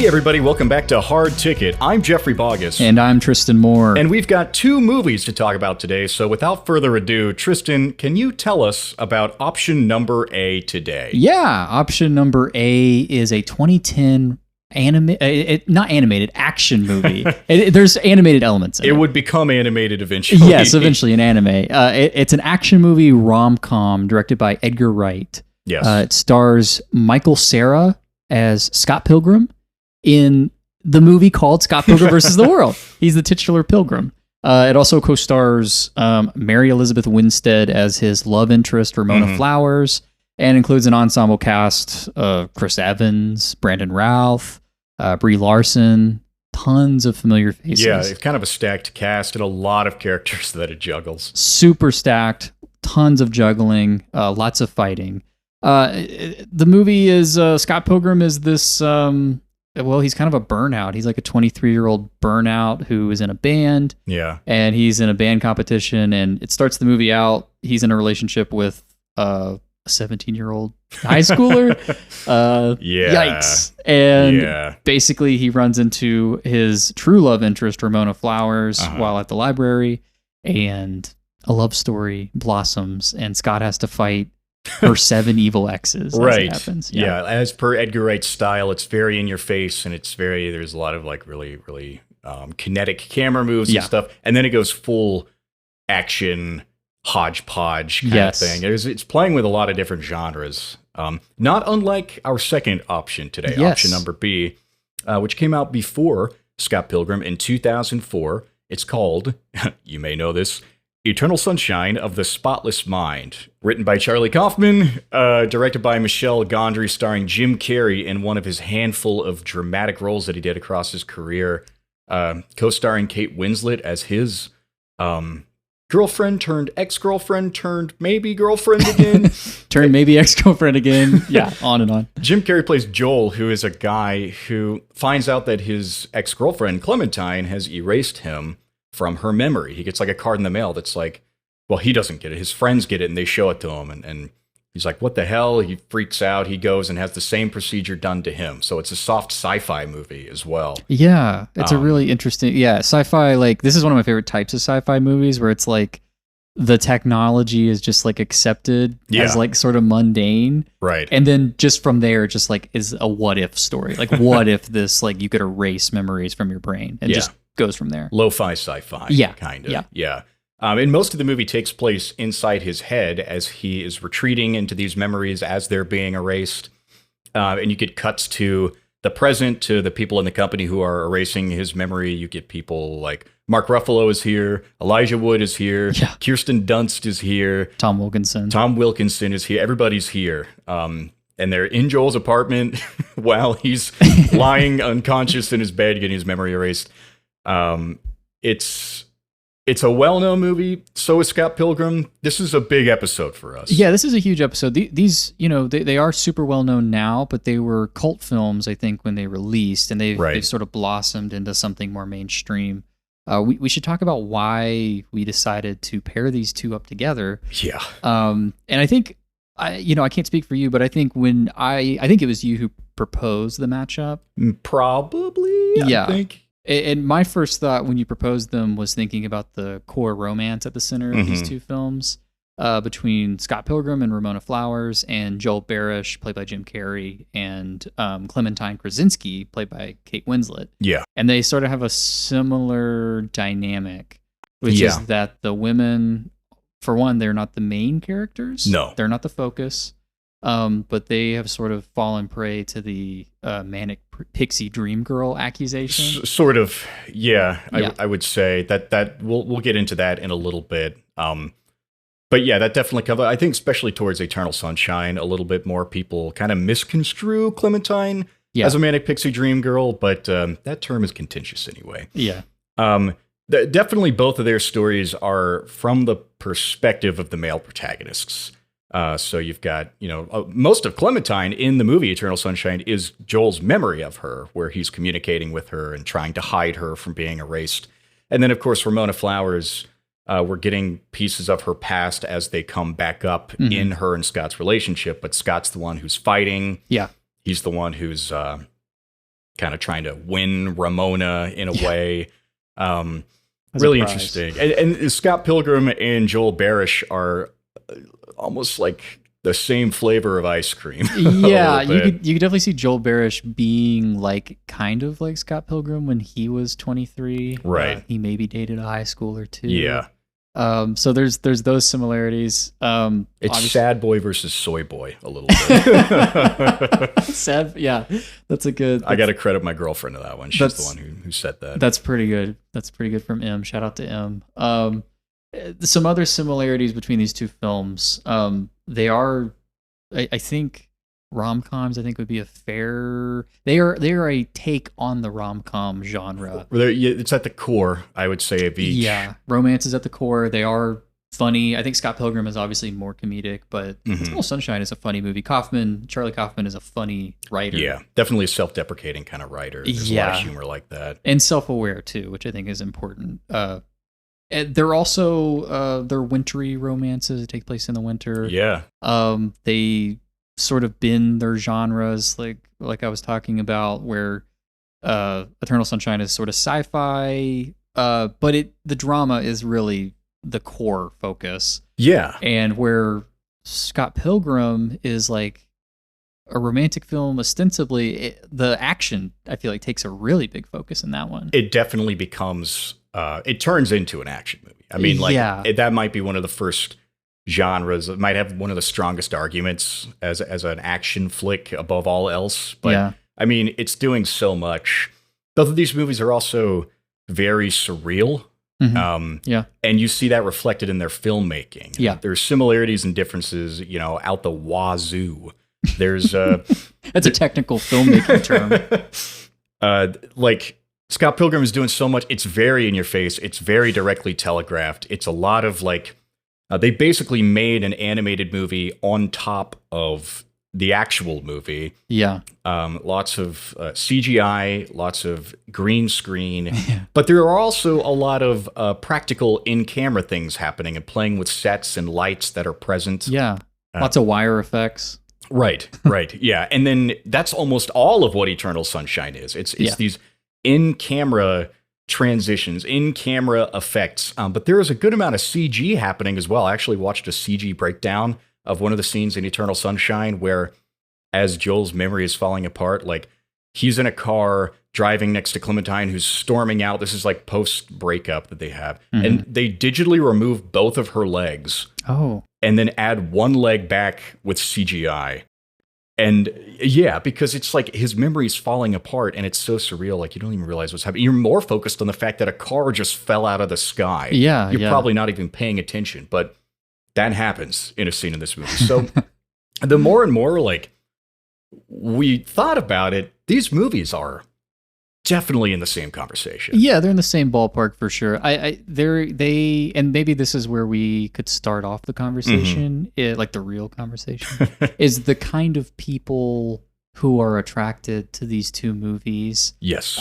Hey everybody, welcome back to Hard Ticket. I'm Jeffrey Boggess. And I'm Tristan Moore. And we've got two movies to talk about today, so without further ado, Tristan, can you tell us about option number A today? Yeah, option number A is a 2010 not animated, action movie. There's animated elements in it. It would become animated eventually. Yes, eventually an anime. It's an action movie rom-com directed by Edgar Wright. Yes. It stars Michael Cera as Scott Pilgrim in the movie called Scott Pilgrim versus the World. He's the titular Pilgrim. It also co-stars Mary Elizabeth Winstead as his love interest, Ramona Flowers, and includes an ensemble cast of Chris Evans, Brandon Routh, Brie Larson, tons of familiar faces. Yeah, it's kind of a stacked cast and a lot of characters that it juggles. Super stacked, tons of juggling, lots of fighting. The movie is Scott Pilgrim is this... he's kind of a burnout. He's like a 23-year-old burnout who is in a band. Yeah. And he's in a band competition, and it starts the movie out. He's in a relationship with a 17-year-old high schooler. Yikes. And basically he runs into his true love interest, Ramona Flowers, while at the library, and a love story blossoms, and Scott has to fight her 7 evil exes. Right. As it happens. Yeah. As per Edgar Wright's style, it's very in your face, and there's a lot of like really kinetic camera moves and stuff. And then it goes full action hodgepodge kind of thing. It's playing with a lot of different genres. Not unlike our second option today, option number B, which came out before Scott Pilgrim in 2004. It's called, you may know this, Eternal Sunshine of the Spotless Mind, written by Charlie Kaufman, directed by Michel Gondry, starring Jim Carrey in one of his handful of dramatic roles that he did across his career, co-starring Kate Winslet as his girlfriend turned ex-girlfriend turned maybe girlfriend again. Turned maybe ex-girlfriend again. Yeah, on and on. Jim Carrey plays Joel, who is a guy who finds out that his ex-girlfriend, Clementine, has erased him from her memory. He gets like a card in the mail that's like, well, he doesn't get it. His friends get it, and they show it to him. And he's like, what the hell? He freaks out. He goes and has the same procedure done to him. So it's a soft sci-fi movie as well. Yeah, it's a really interesting... Yeah, sci-fi, like, this is one of my favorite types of sci-fi movies where it's like the technology is just like accepted as like sort of mundane. Right. And then just from there, just like is a what-if story. Like, what if this, like, you could erase memories from your brain and just goes from there. Lo-fi sci-fi, kind of. Yeah. And most of the movie takes place inside his head as he is retreating into these memories as they're being erased. And you get cuts to the present, to the people in the company who are erasing his memory. You get people like Mark Ruffalo is here, Elijah Wood is here, Kirsten Dunst is here, Tom Wilkinson is here. Everybody's here. And they're in Joel's apartment while he's lying unconscious in his bed getting his memory erased. It's a well-known movie. So is Scott Pilgrim. This is a big episode for us. Yeah, this is a huge episode. These, they are super well-known now, but they were cult films, I think, when they released, and they've sort of blossomed into something more mainstream. We should talk about why we decided to pair these two up together. Yeah. And I think, I can't speak for you, but I think I think it was you who proposed the matchup. Probably, I think. And my first thought when you proposed them was thinking about the core romance at the center of these two films, between Scott Pilgrim and Ramona Flowers, and Joel Barish, played by Jim Carrey, and Clementine Krasinski, played by Kate Winslet. Yeah. And they sort of have a similar dynamic, which is that the women, for one, they're not the main characters. No. They're not the focus. But they have sort of fallen prey to the manic pixie dream girl accusation. Sort of, I would say that we'll get into that in a little bit. But yeah, that definitely comes. I think especially towards Eternal Sunshine, a little bit more people kind of misconstrue Clementine as a manic pixie dream girl, but that term is contentious anyway. Yeah. Definitely both of their stories are from the perspective of the male protagonists. So you've got, most of Clementine in the movie Eternal Sunshine is Joel's memory of her, where he's communicating with her and trying to hide her from being erased. And then, of course, Ramona Flowers, we're getting pieces of her past as they come back up in her and Scott's relationship. But Scott's the one who's fighting. Yeah. He's the one who's kind kind of trying to win Ramona in a way. As really a prize. interesting. And Scott Pilgrim and Joel Barish are almost like the same flavor of ice cream. Yeah, you could definitely see Joel Barish being like kind of like Scott Pilgrim when he was 23. Right. He maybe dated a high school or two. Yeah. So there's those similarities. It's sad boy versus soy boy a little bit. Sad. Yeah, that's a good. I got to credit my girlfriend to that one. She's the one who said that. That's pretty good. That's pretty good from M. Shout out to M. Some other similarities between these two films. They are, I think, rom-coms. I think would be a fair. They are a take on the rom-com genre. It's at the core, I would say, of each. Yeah, romance is at the core. They are funny. I think Scott Pilgrim is obviously more comedic, but Eternal Sunshine is a funny movie. Charlie Kaufman is a funny writer. Yeah, definitely a self-deprecating kind of writer. There's a lot of humor like that. And self-aware, too, which I think is important. They're also they're wintry romances that take place in the winter. Yeah. They sort of bend their genres, like I was talking about, where Eternal Sunshine is sort of sci-fi, but the drama is really the core focus. Yeah. And where Scott Pilgrim is like a romantic film, ostensibly, the action, I feel like, takes a really big focus in that one. It definitely becomes, it turns into an action movie. I mean, that might be one of the first genres. It might have one of the strongest arguments as an action flick above all else. But I mean, it's doing so much. Both of these movies are also very surreal. And you see that reflected in their filmmaking. Yeah. There's similarities and differences, out the wazoo. There's that's a technical filmmaking term. Like Scott Pilgrim is doing so much. It's very in your face. It's very directly telegraphed. It's a lot of they basically made an animated movie on top of the actual movie. Yeah. Lots of CGI, lots of green screen, but there are also a lot of practical in-camera things happening and playing with sets and lights that are present. Yeah. Lots of wire effects. Right. Yeah. And then that's almost all of what Eternal Sunshine is. It's these in-camera transitions, in-camera effects. But there is a good amount of CG happening as well. I actually watched a CG breakdown of one of the scenes in Eternal Sunshine where, as Joel's memory is falling apart, he's in a car driving next to Clementine who's storming out. This is post-breakup that they have. And they digitally remove both of her legs. Oh. And then add one leg back with CGI. And because it's his memory's falling apart and it's so surreal, you don't even realize what's happening. You're more focused on the fact that a car just fell out of the sky. Yeah. You're probably not even paying attention, but that happens in a scene in this movie. So the more and more we thought about it, these movies are definitely in the same conversation. Yeah, they're in the same ballpark for sure. They and maybe this is where we could start off the conversation, the real conversation, is the kind of people who are attracted to these two movies. Yes.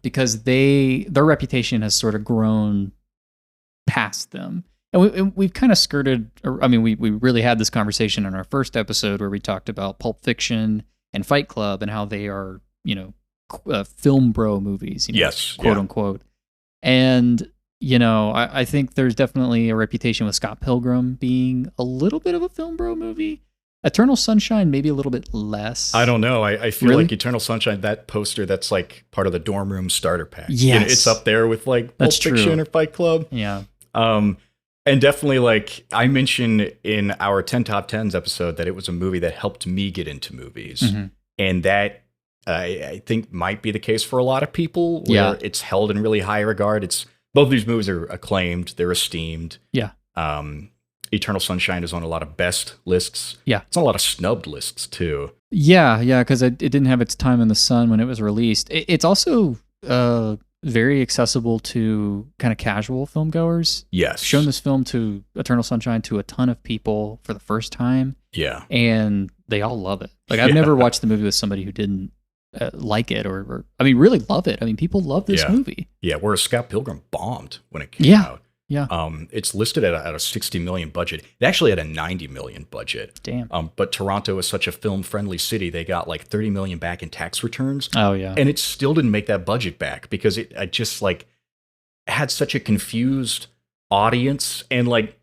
Because their reputation has sort of grown past them. And we've kind of skirted, we really had this conversation in our first episode where we talked about Pulp Fiction and Fight Club and how they are, film bro movies, yes, quote unquote. And, I think there's definitely a reputation with Scott Pilgrim being a little bit of a film bro movie. Eternal Sunshine, maybe a little bit less. I don't know. I feel Really? like Eternal Sunshine, that poster, that's part of the dorm room starter pack. Yes. It's up there with Pulp Fiction or Fight Club. Yeah. And definitely, I mentioned in our 10 Top 10s episode that it was a movie that helped me get into movies. And that, I think, might be the case for a lot of people, where it's held in really high regard. Both of these movies are acclaimed. They're esteemed. Yeah. Eternal Sunshine is on a lot of best lists. Yeah. It's on a lot of snubbed lists, too. Yeah, because it didn't have its time in the sun when it was released. It's also very accessible to kind of casual film goers. Yes. Shown this film to Eternal Sunshine to a ton of people for the first time. Yeah. And they all love it. I've never watched the movie with somebody who didn't like it or really love it. People love this movie. Yeah, whereas Scott Pilgrim bombed when it came out. Yeah. It's listed at a 60 million budget. It actually had a 90 million budget. Damn. But Toronto is such a film-friendly city. They got like 30 million back in tax returns. Oh, yeah. And it still didn't make that budget back because it just like had such a confused audience. And like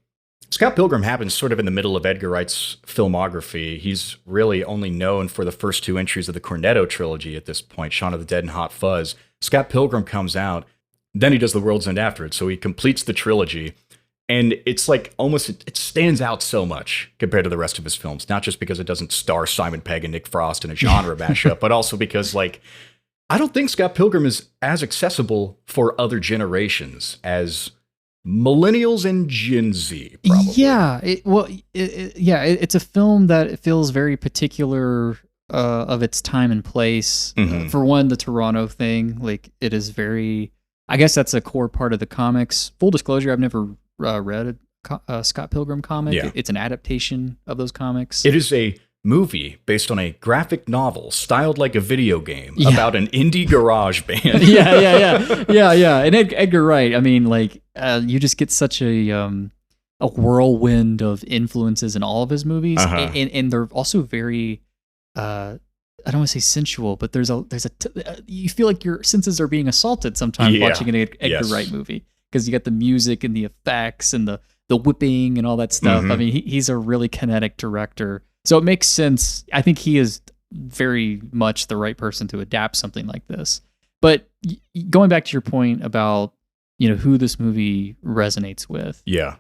Scott Pilgrim happens sort of in the middle of Edgar Wright's filmography. He's really only known for the first 2 entries of the Cornetto trilogy at this point, Shaun of the Dead and Hot Fuzz. Scott Pilgrim comes out. Then he does The World's End after it. So he completes the trilogy. And it's like almost, it stands out so much compared to the rest of his films. Not just because it doesn't star Simon Pegg and Nick Frost in a genre mashup, but also because like, I don't think Scott Pilgrim is as accessible for other generations as millennials and Gen Z, probably. Yeah. It's a film that feels very particular of its time and place. For one, the Toronto thing, like it is very... I guess that's a core part of the comics. Full disclosure, I've never read a Scott Pilgrim comic. Yeah. It's an adaptation of those comics. It is a movie based on a graphic novel styled like a video game about an indie garage band. Yeah. And Edgar Wright, I mean, like, you just get such a whirlwind of influences in all of his movies. And they're also very... I don't want to say sensual, but you feel like your senses are being assaulted sometimes watching an Edgar Wright movie, because you got the music and the effects and the whipping and all that stuff. I mean, he's a really kinetic director, so it makes sense. I think he is very much the right person to adapt something like this. But going back to your point about, you know, who this movie resonates with. Yeah.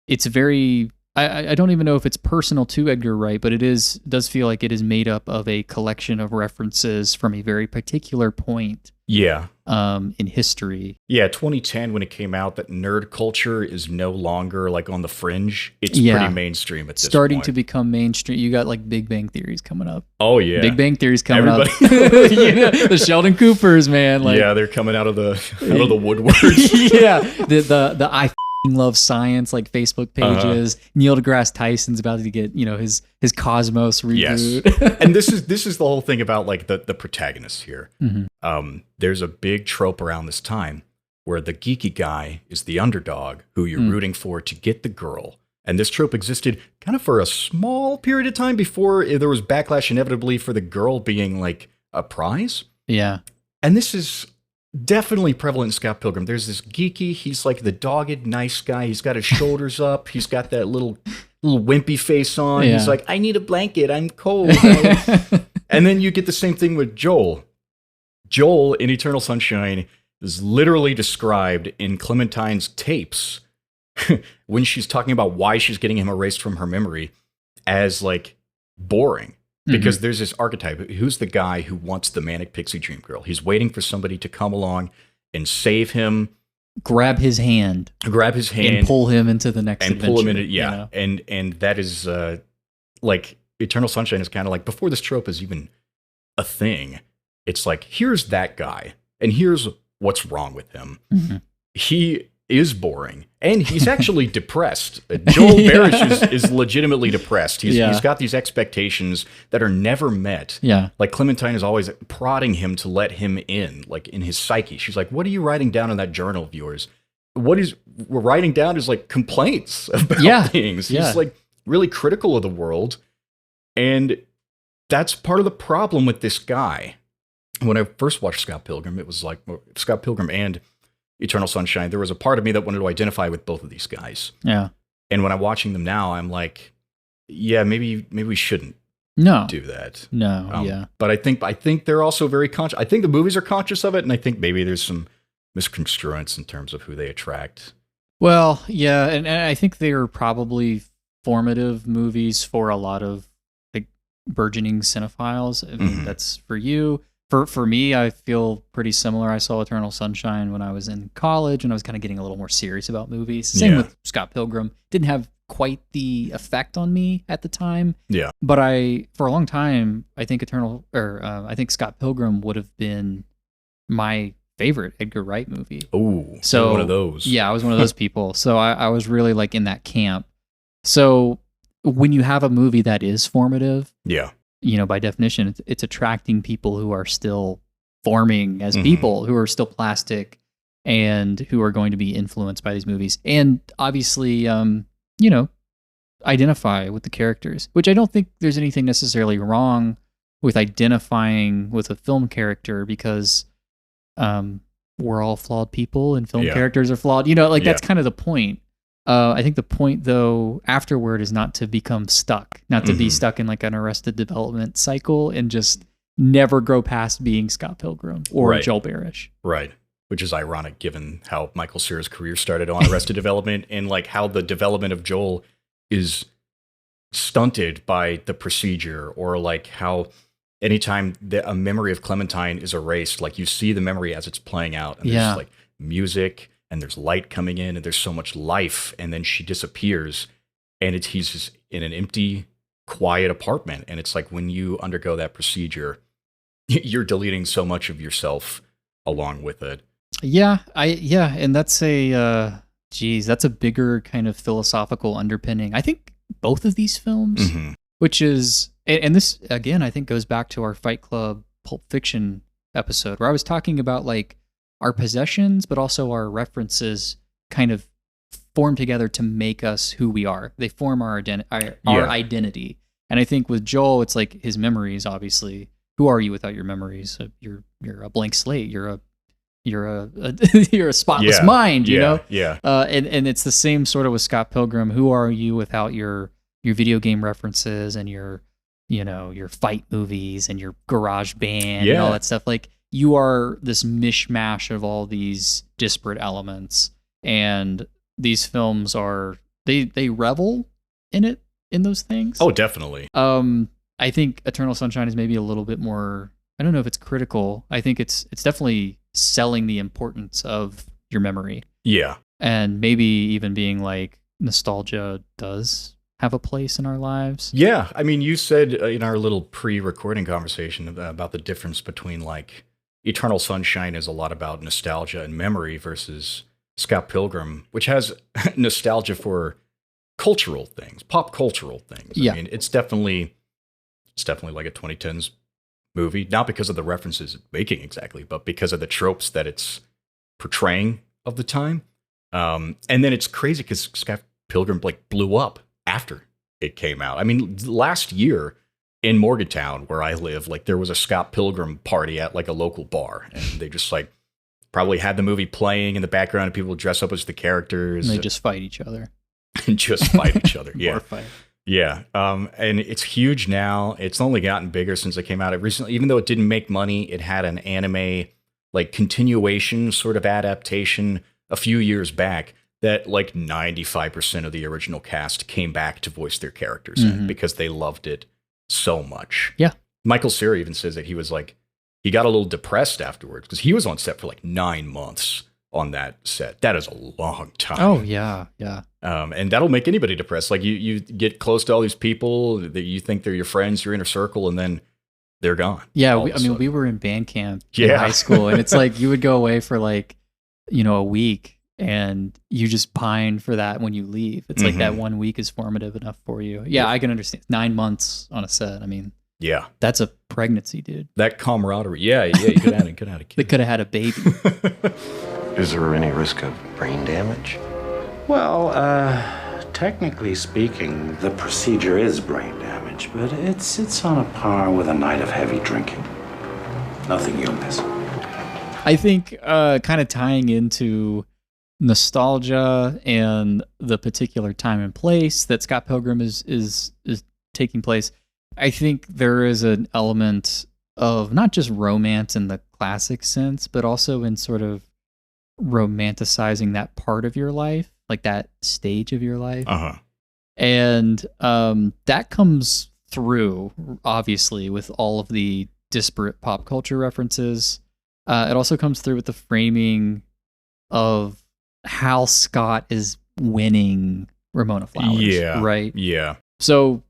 It's very... I don't even know if it's personal to Edgar Wright, but it does feel like it is made up of a collection of references from a very particular point. Yeah. In history. Yeah, 2010 when it came out, that nerd culture is no longer like on the fringe. It's pretty mainstream at this point. Starting to become mainstream. You got like Big Bang Theories coming up. Oh yeah. Big Bang Theories coming up. The Sheldon Coopers, man. Like, yeah, they're coming out of the woodworks. Yeah. The I love science, like Facebook pages. Neil deGrasse Tyson's about to get, you know, his Cosmos reboot. Yes. And this is the whole thing about like the protagonist here. There's a big trope around this time where the geeky guy is the underdog who you're rooting for to get the girl. And this trope existed kind of for a small period of time before there was backlash inevitably for the girl being like a prize. Yeah. And this is definitely prevalent in Scott Pilgrim. There's this geeky, he's like the dogged nice guy. He's got his shoulders up. He's got that little wimpy face on. Yeah. He's like, I need a blanket. I'm cold. And then you get the same thing with Joel. Joel in Eternal Sunshine is literally described in Clementine's tapes when she's talking about why she's getting him erased from her memory as like boring. Because there's this archetype. Who's the guy who wants the manic pixie dream girl? He's waiting for somebody to come along and save him. Grab his hand. And pull him into the next adventure. Pull him into, yeah. You know? And that is, like, Eternal Sunshine is kind of like, before this trope is even a thing, it's like, here's that guy, and here's what's wrong with him. He is boring, and he's actually depressed. Joel Barish is legitimately depressed. He's got these expectations that are never met. Yeah. Like Clementine is always prodding him to let him in, like in his psyche. She's like, what are you writing down in that journal of yours? What we're writing down is like complaints about things. He's like really critical of the world. And that's part of the problem with this guy. When I first watched Scott Pilgrim, it was like Scott Pilgrim and Eternal Sunshine, there was a part of me that wanted to identify with both of these guys. Yeah. And when I'm watching them now, I'm like, yeah, maybe we shouldn't do that. No, But I think they're also very conscious. I think the movies are conscious of it, and I think maybe there's some misconstruence in terms of who they attract. Well, yeah, and I think they are probably formative movies for a lot of like burgeoning cinephiles. I mean, that's for you. For me, I feel pretty similar. I saw Eternal Sunshine when I was in college, and I was kind of getting a little more serious about movies. Same with Scott Pilgrim. Didn't have quite the effect on me at the time. Yeah. But for a long time, I think I think Scott Pilgrim would have been my favorite Edgar Wright movie. Oh, so one of those. Yeah, I was one of those people. So I was really like in that camp. So when you have a movie that is formative, you know, by definition, it's attracting people who are still forming as people, who are still plastic, and who are going to be influenced by these movies, and obviously, identify with the characters, which I don't think there's anything necessarily wrong with identifying with a film character, because we're all flawed people and film characters are flawed. That's kind of the point. I think the point, though, afterward is not to become stuck, not to be stuck in like an Arrested Development cycle and just never grow past being Scott Pilgrim or Joel Barish. Right. Which is ironic given how Michael Cera's career started on Arrested Development, and like how the development of Joel is stunted by The Procedure, or like how anytime a memory of Clementine is erased, like you see the memory as it's playing out, and there's like music and there's light coming in and there's so much life, and then she disappears and he's just in an empty, quiet apartment. And it's like when you undergo that procedure, you're deleting so much of yourself along with it. And that's that's a bigger kind of philosophical underpinning. I think both of these films, which is, and this again, I think goes back to our Fight Club Pulp Fiction episode, where I was talking about like our possessions, but also our references kind of form together to make us who we are. They form our identity. And I think with Joel, it's like his memories, obviously. Who are you without your memories? You're a blank slate. You're a you're a spotless mind, you know? Yeah. And it's the same sort of with Scott Pilgrim. Who are you without your video game references and your fight movies and your garage band and all that stuff? Like, you are this mishmash of all these disparate elements, and these films are they revel in those things. Oh, definitely. I think Eternal Sunshine is maybe a little bit more, I don't know if it's critical. I think it's definitely selling the importance of your memory. Yeah. And maybe even being like, nostalgia does have a place in our lives. Yeah. I mean, you said in our little pre-recording conversation about the difference between like Eternal Sunshine is a lot about nostalgia and memory versus Scott Pilgrim, which has nostalgia for cultural things, pop cultural things. Yeah. I mean, it's definitely like a 2010s movie, not because of the references it's making exactly, but because of the tropes that it's portraying of the time. And then it's crazy because Scott Pilgrim like blew up after it came out. I mean, last year in Morgantown, where I live, like there was a Scott Pilgrim party at like a local bar, and they just like probably had the movie playing in the background, and people would dress up as the characters. And they just fight each other. And just fight each other. Yeah. More fight. Yeah. And it's huge now. It's only gotten bigger since it came out. It recently, even though it didn't make money, it had an anime like continuation sort of adaptation a few years back that like 95% of the original cast came back to voice their characters in because they loved it so much. Yeah. Michael Cera even says that he was like, he got a little depressed afterwards because he was on set for like 9 months on that set. That is a long time. Oh, yeah. Yeah. And that'll make anybody depressed. Like you get close to all these people that you think they're your friends, your inner circle, and then they're gone. Yeah. We were in band camp in high school, and it's like you would go away for like, a week, and you just pine for that when you leave. It's like that 1 week is formative enough for you. Yeah, I can understand. 9 months on a set. I mean, yeah, that's a pregnancy, dude. That camaraderie. Yeah. You could have had a kid. They could have had a baby. Is there any risk of brain damage? Well, technically speaking, the procedure is brain damage, but it's on a par with a night of heavy drinking. Nothing you'll miss. I think kind of tying into nostalgia and the particular time and place that Scott Pilgrim is taking place, I think there is an element of not just romance in the classic sense, but also in sort of romanticizing that part of your life, like that stage of your life. And that comes through, obviously, with all of the disparate pop culture references. It also comes through with the framing of how Scott is winning Ramona Flowers. Yeah. Right? Yeah. So,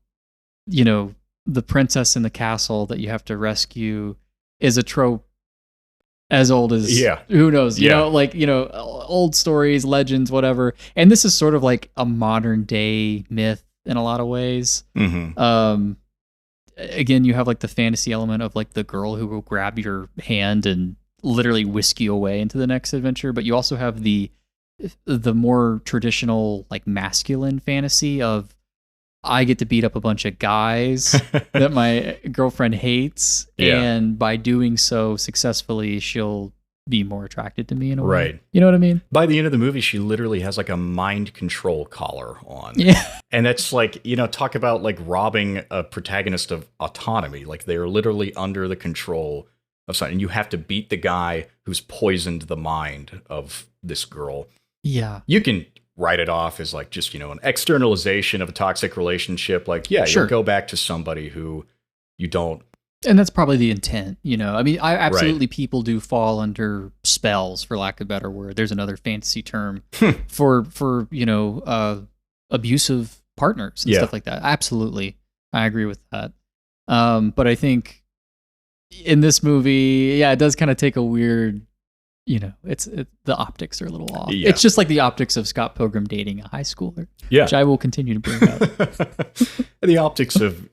the princess in the castle that you have to rescue is a trope as old as who knows, old stories, legends, whatever. And this is sort of like a modern day myth in a lot of ways. Again, you have like the fantasy element of like the girl who will grab your hand and literally whisk you away into the next adventure, but you also have the more traditional like masculine fantasy of I get to beat up a bunch of guys that my girlfriend hates, and by doing so successfully, she'll be more attracted to me in a way. Right. You know what I mean? By the end of the movie, she literally has like a mind control collar on. Yeah. And that's like, talk about like robbing a protagonist of autonomy. Like they're literally under the control of something. And you have to beat the guy who's poisoned the mind of this girl. Yeah. You can write it off as like just, an externalization of a toxic relationship. Like, yeah, sure. You'll go back to somebody who you don't. And that's probably the intent, I mean, I absolutely, people do fall under spells, for lack of a better word. There's another fantasy term for abusive partners and stuff like that. Absolutely. I agree with that. But I think in this movie, it does kind of take a weird, the optics are a little off. Yeah. It's just like the optics of Scott Pilgrim dating a high schooler, which I will continue to bring up. The optics of,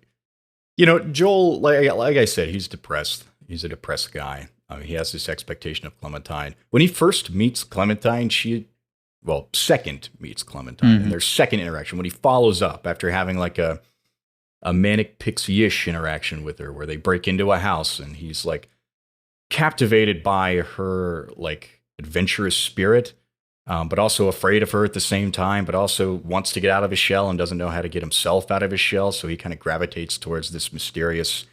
Joel, like I said, he's depressed. He's a depressed guy. He has this expectation of Clementine. When he first meets Clementine, second meets Clementine, and their second interaction, when he follows up after having like a manic pixie-ish interaction with her, where they break into a house and he's like captivated by her like adventurous spirit, but also afraid of her at the same time, but also wants to get out of his shell and doesn't know how to get himself out of his shell. So he kind of gravitates towards this mysterious,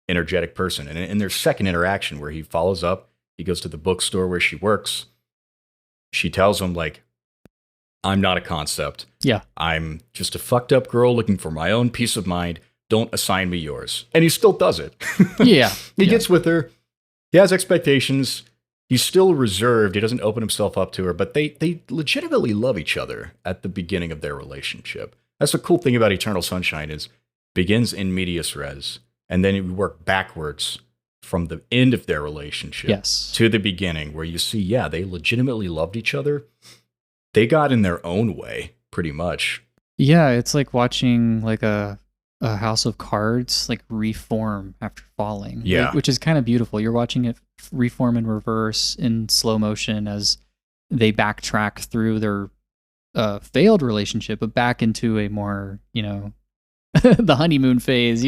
energetic person. And in their second interaction, where he follows up, he goes to the bookstore where she works. She tells him, like, I'm not a concept. Yeah. I'm just a fucked up girl looking for my own peace of mind. Don't assign me yours. And he still does it. Yeah. He gets with her. He has expectations. He's still reserved. He doesn't open himself up to her, but they legitimately love each other at the beginning of their relationship. That's the cool thing about Eternal Sunshine is begins in medias res, and then you work backwards from the end of their relationship to the beginning, where you see, they legitimately loved each other. They got in their own way, pretty much. Yeah, it's like watching like a house of cards like reform after falling. Yeah. Which is kind of beautiful. You're watching it reform in reverse in slow motion as they backtrack through their failed relationship, but back into a more, the honeymoon phase,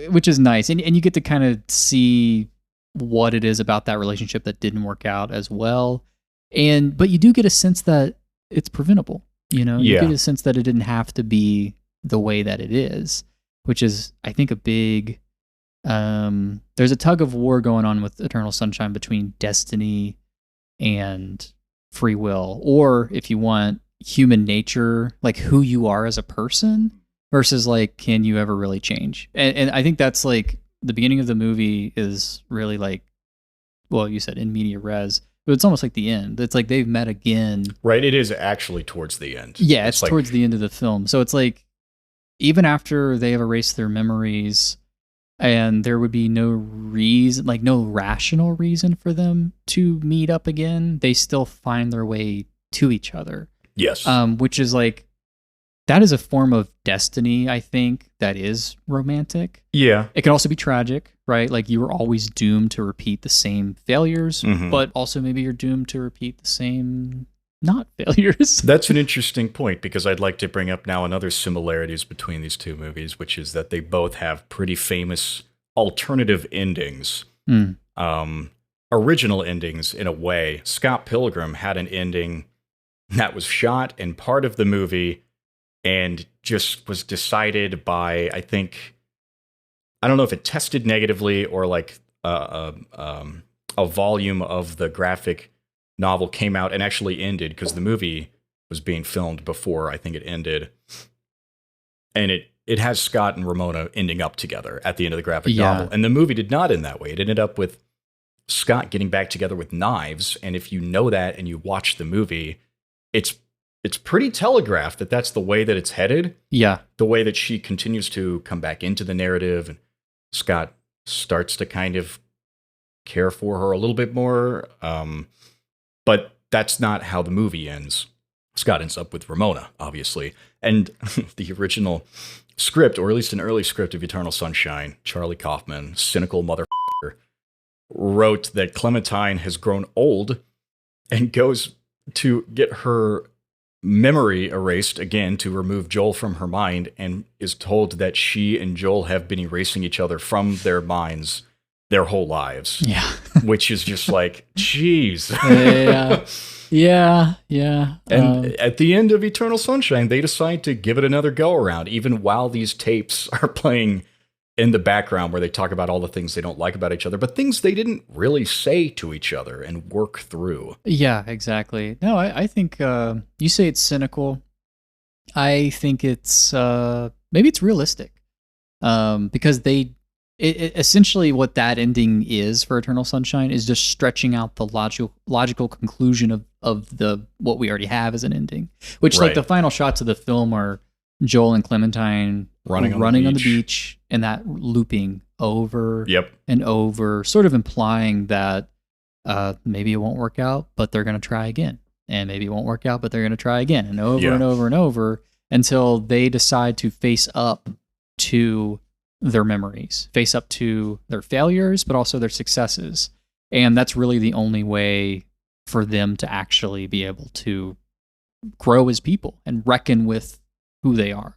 which is nice. And you get to kind of see what it is about that relationship that didn't work out as well. But you do get a sense that it's preventable, you get a sense that it didn't have to be the way that it is, which is, I think, a big, there's a tug of war going on with Eternal Sunshine between destiny and free will, or if you want, human nature, like who you are as a person versus like, can you ever really change? And I think that's like the beginning of the movie is really like, well, you said in media res, but it's almost like the end. It's like they've met again. Right. It is actually towards the end. Yeah, it's like, towards the end of the film. So it's like, even after they have erased their memories and there would be no reason, like no rational reason for them to meet up again, they still find their way to each other. Yes. Which is like, that is a form of destiny, I think, that is romantic. Yeah. It can also be tragic, right? Like you were always doomed to repeat the same failures, but also maybe you're doomed to repeat the same not failures. That's an interesting point, because I'd like to bring up now another similarities between these two movies, which is that they both have pretty famous alternative endings. Original endings, in a way. Scott Pilgrim had an ending that was shot in part of the movie and just was decided by, I don't know if it tested negatively or like a volume of the graphic novel came out and actually ended, because the movie was being filmed before I think it ended. And it has Scott and Ramona ending up together at the end of the graphic novel. And the movie did not end that way. It ended up with Scott getting back together with knives. And if you know that and you watch the movie, it's pretty telegraphed that that's the way that it's headed. Yeah. The way that she continues to come back into the narrative, and Scott starts to kind of care for her a little bit more. But that's not how the movie ends. Scott ends up with Ramona, obviously. And the original script, or at least an early script of Eternal Sunshine, Charlie Kaufman, cynical motherfucker, wrote that Clementine has grown old and goes to get her memory erased again to remove Joel from her mind, and is told that she and Joel have been erasing each other from their minds their whole lives. Yeah. Which is just like, geez. Yeah. And at the end of Eternal Sunshine, they decide to give it another go around, even while these tapes are playing in the background where they talk about all the things they don't like about each other, but things they didn't really say to each other and work through. Yeah, exactly. No, I think you say it's cynical. I think it's maybe it's realistic, because essentially what that ending is for Eternal Sunshine is just stretching out the logical conclusion of the what we already have as an ending, which like the final shots of the film are Joel and Clementine running on the beach, and that looping over and over, sort of implying that maybe it won't work out, but they're going to try again, and maybe it won't work out, but they're going to try again, and over and over and over until they decide to face up to their memories, face up to their failures, but also their successes. And that's really the only way for them to actually be able to grow as people and reckon with who they are.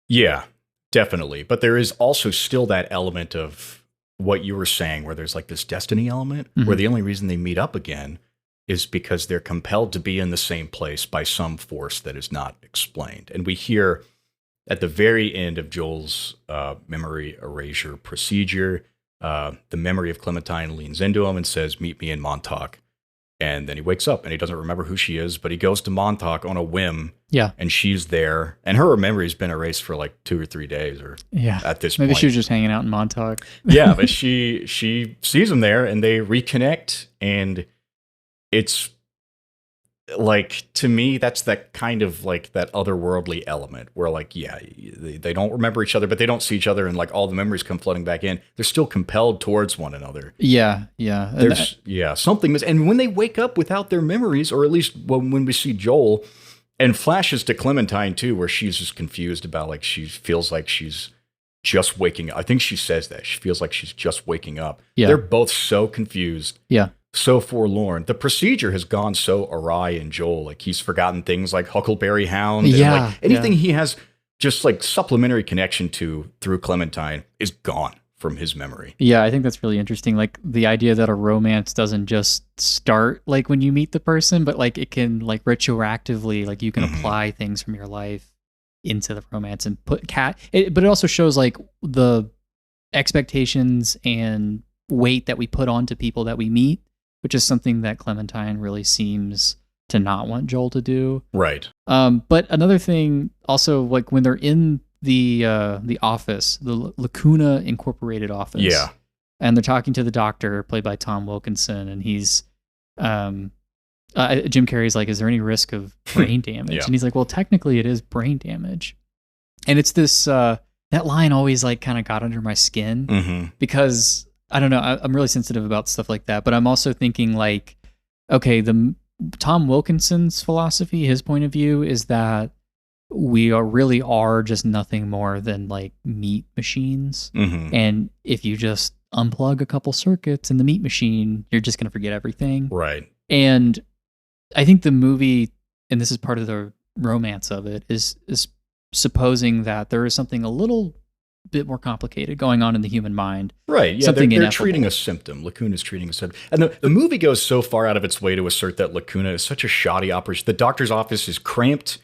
Yeah, definitely. But there is also still that element of what you were saying, where there's like this destiny element, where the only reason they meet up again is because they're compelled to be in the same place by some force that is not explained. And we hear at the very end of Joel's memory erasure procedure, the memory of Clementine leans into him and says, "Meet me in Montauk." And then he wakes up and he doesn't remember who she is, but he goes to Montauk on a whim. Yeah. And she's there. And her memory's been erased for like 2 or 3 days or at this point. Maybe she was just hanging out in Montauk. Yeah, but she sees him there and they reconnect. And it's like, to me, that's that kind of like that otherworldly element where like, they don't remember each other, but they don't see each other, and like all the memories come flooding back in. They're still compelled towards one another. Yeah. There's something and when they wake up without their memories, or at least when we see Joel, and flashes to Clementine too, where she's just confused about like, she feels like she's just waking up. I think she says that she feels like she's just waking up. Yeah. They're both so confused. Yeah. So forlorn. The procedure has gone so awry in Joel. Like, he's forgotten things like Huckleberry Hound. And like anything he has just like supplementary connection to through Clementine is gone from his memory. Yeah, I think that's really interesting. Like the idea that a romance doesn't just start like when you meet the person, but like it can like retroactively, like you can apply things from your life into the romance and put but it also shows like the expectations and weight that we put onto people that we meet, which is something that Clementine really seems to not want Joel to do. Right. But another thing also, like when they're in the office, the Lacuna Incorporated office. Yeah. And they're talking to the doctor, played by Tom Wilkinson, and he's Jim Carrey's like, "Is there any risk of brain damage?" And he's like, "Well, technically it is brain damage." And it's this that line always like kind of got under my skin because I don't know, I'm really sensitive about stuff like that, but I'm also thinking like, okay, Tom Wilkinson's philosophy, his point of view is that we really are just nothing more than like meat machines. And if you just unplug a couple circuits in the meat machine, you're just going to forget everything. Right. And I think the movie, and this is part of the romance of it, is supposing that there is something a little bit more complicated going on in the human mind. Right. Yeah, they're treating a symptom. Lacuna's treating a symptom. And the movie goes so far out of its way to assert that Lacuna is such a shoddy operation. The doctor's office is cramped,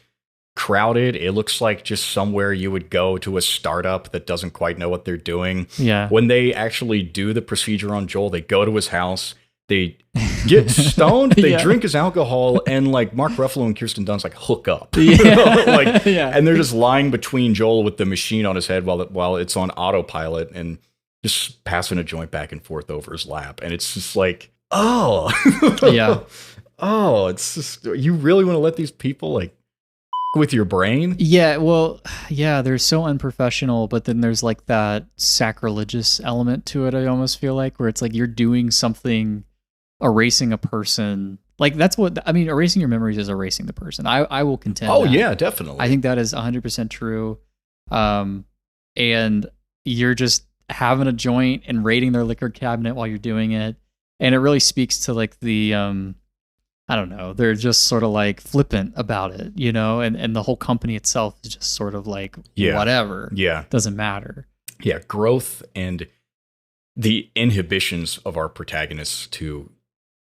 crowded. It looks like just somewhere you would go to a startup that doesn't quite know what they're doing. Yeah. When they actually do the procedure on Joel, they go to his house, they get stoned, they drink his alcohol, and like Mark Ruffalo and Kirsten Dunst like hook up. And they're just lying between Joel with the machine on his head while it's on autopilot, and just passing a joint back and forth over his lap. And it's just like, it's just, you really want to let these people like with your brain? Yeah, well, they're so unprofessional, but then there's like that sacrilegious element to it, I almost feel like, where it's like you're doing something, erasing a person. Like that's what, I mean, erasing your memories is erasing the person. I will contend that. Yeah, definitely. I think that is 100% true. And you're just having a joint and raiding their liquor cabinet while you're doing it. And it really speaks to like the I don't know, they're just sort of like flippant about it, you know, and the whole company itself is just sort of like whatever. Yeah. Doesn't matter. Yeah, growth and the inhibitions of our protagonists to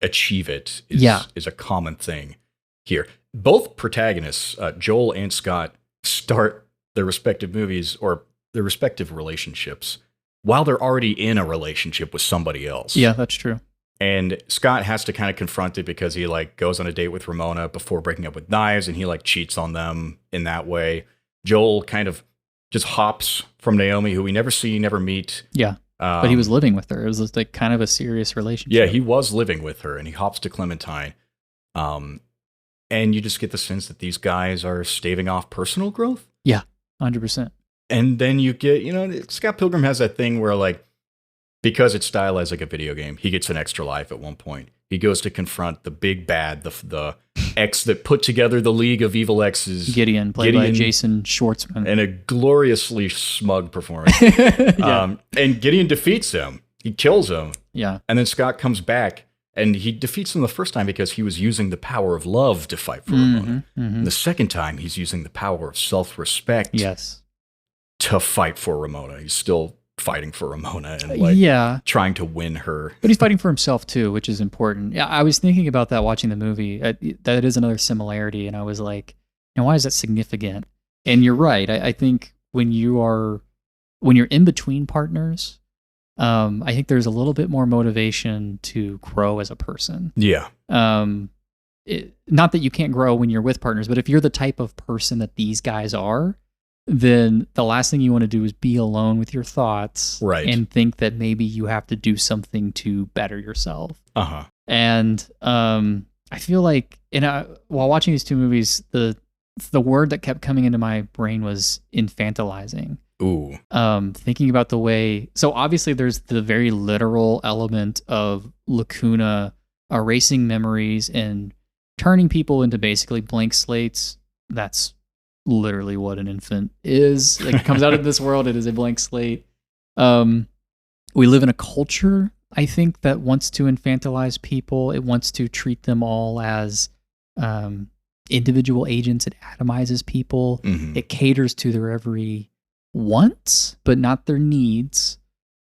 achieve it is a common thing here. Both protagonists, Joel and Scott, start their respective movies or their respective relationships while they're already in a relationship with somebody else. Yeah, that's true. And Scott has to kind of confront it because he like goes on a date with Ramona before breaking up with Knives, and he like cheats on them in that way. Joel kind of just hops from Naomi, who we never see, never meet. Yeah. But he was living with her. It was like kind of a serious relationship. Yeah, he was living with her, and he hops to Clementine. And you just get the sense that these guys are staving off personal growth. Yeah, 100%. And then you get, you know, Scott Pilgrim has that thing where, like, because it's stylized like a video game, he gets an extra life at one point. He goes to confront the big bad, the ex that put together the League of Evil Exes. Gideon, played by Jason Schwartzman. And a gloriously smug performance. And Gideon defeats him. He kills him. Yeah. And then Scott comes back, and he defeats him the first time because he was using the power of love to fight for Ramona. The second time, he's using the power of self-respect to fight for Ramona. He's still fighting for Ramona and like trying to win her. But he's fighting for himself too, which is important. Yeah, I was thinking about that watching the movie. That is another similarity, and I was like, "Now, why is that significant?" And you're right. I think when you're in between partners, I think there's a little bit more motivation to grow as a person. Yeah. Not that you can't grow when you're with partners, but if you're the type of person that these guys are, then the last thing you want to do is be alone with your thoughts and think that maybe you have to do something to better yourself. And I feel like while watching these two movies, the word that kept coming into my brain was infantilizing. Ooh. Thinking about the way, so obviously there's the very literal element of Lacuna erasing memories and turning people into basically blank slates. That's literally what an infant is. Like, it comes out of this world, it is a blank slate. We live in a culture, I think, that wants to infantilize people. It wants to treat them all as individual agents. It atomizes people. It caters to their every wants, but not their needs.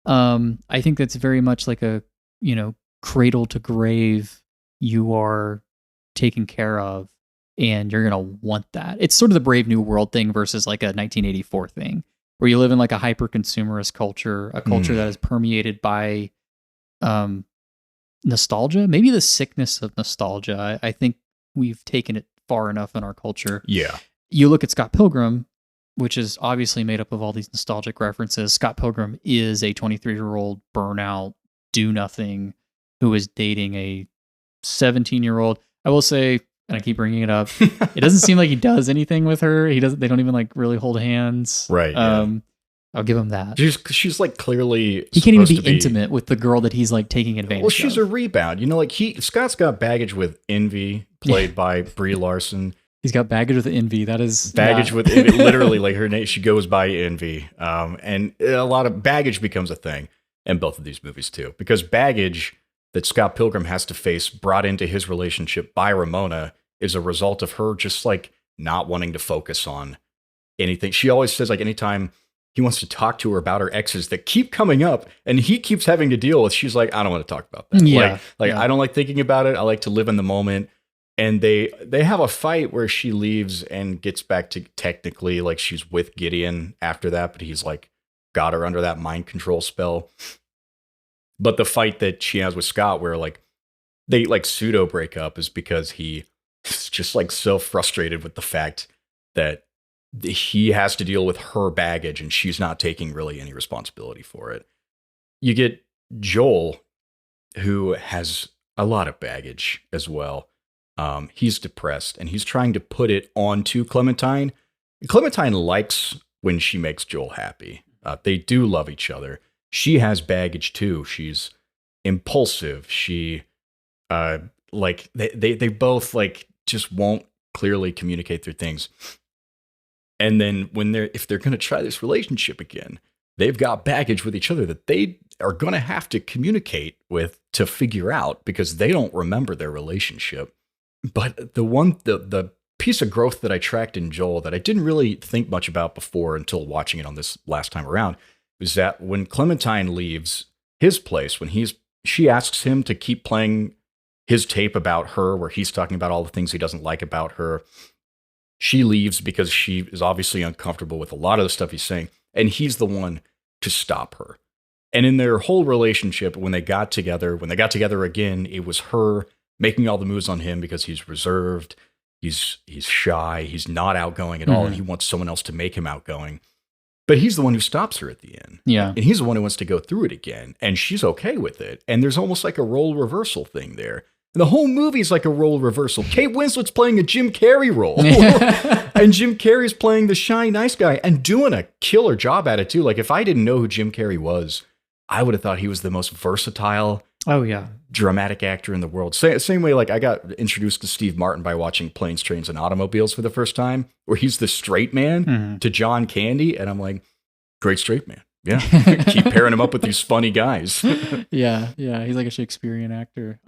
I think that's very much like a, cradle to grave. You are taken care of, and you're going to want that. It's sort of the Brave New World thing versus like a 1984 thing, where you live in like a hyper-consumerist culture, a culture that is permeated by nostalgia, maybe the sickness of nostalgia. I think we've taken it far enough in our culture. Yeah. You look at Scott Pilgrim, which is obviously made up of all these nostalgic references. Scott Pilgrim is a 23-year-old burnout, do-nothing, who is dating a 17-year-old. I will say, and I keep bringing it up, it doesn't seem like he does anything with her. They don't even like really hold hands. Right. I'll give him that. She's like clearly he can't even be intimate with the girl that he's like taking advantage of. Well, she's a rebound. Scott's got baggage with envy, played by Brie Larson. He's got baggage with envy. That is baggage with envy. Literally, like her name, she goes by Envy. And a lot of baggage becomes a thing in both of these movies too, because baggage that Scott Pilgrim has to face brought into his relationship by Ramona is a result of her just like not wanting to focus on anything. She always says, like, anytime he wants to talk to her about her exes that keep coming up and he keeps having to deal with, she's like, I don't want to talk about that. Yeah. I don't like thinking about it. I like to live in the moment. And they have a fight where she leaves and gets back to technically like she's with Gideon after that, but he's like got her under that mind control spell. But the fight that she has with Scott where like they like pseudo break up is because he is just like so frustrated with the fact that he has to deal with her baggage and she's not taking really any responsibility for it. You get Joel, who has a lot of baggage as well. He's depressed and he's trying to put it onto Clementine. Clementine likes when she makes Joel happy. They do love each other. She has baggage too. She's impulsive. She they both like just won't clearly communicate their things. And then if they're going to try this relationship again, they've got baggage with each other that they are going to have to communicate with to figure out, because they don't remember their relationship. But the piece of growth that I tracked in Joel that I didn't really think much about before until watching it on this last time around was that when Clementine leaves his place, she asks him to keep playing his tape about her, where he's talking about all the things he doesn't like about her. She leaves because she is obviously uncomfortable with a lot of the stuff he's saying, and he's the one to stop her. And in their whole relationship, when they got together again, it was her making all the moves on him because he's reserved. He's shy. He's not outgoing at all. And he wants someone else to make him outgoing. But he's the one who stops her at the end. Yeah. And he's the one who wants to go through it again. And she's okay with it. And there's almost like a role reversal thing there. And the whole movie's like a role reversal. Kate Winslet's playing a Jim Carrey role. And Jim Carrey's playing the shy, nice guy and doing a killer job at it too. Like, if I didn't know who Jim Carrey was, I would have thought he was the most versatile dramatic actor in the world. Same way, like, I got introduced to Steve Martin by watching Planes, Trains, and Automobiles for the first time, where he's the straight man to John Candy. And I'm like, great straight man. Yeah. Keep pairing him up with these funny guys. Yeah. He's like a Shakespearean actor.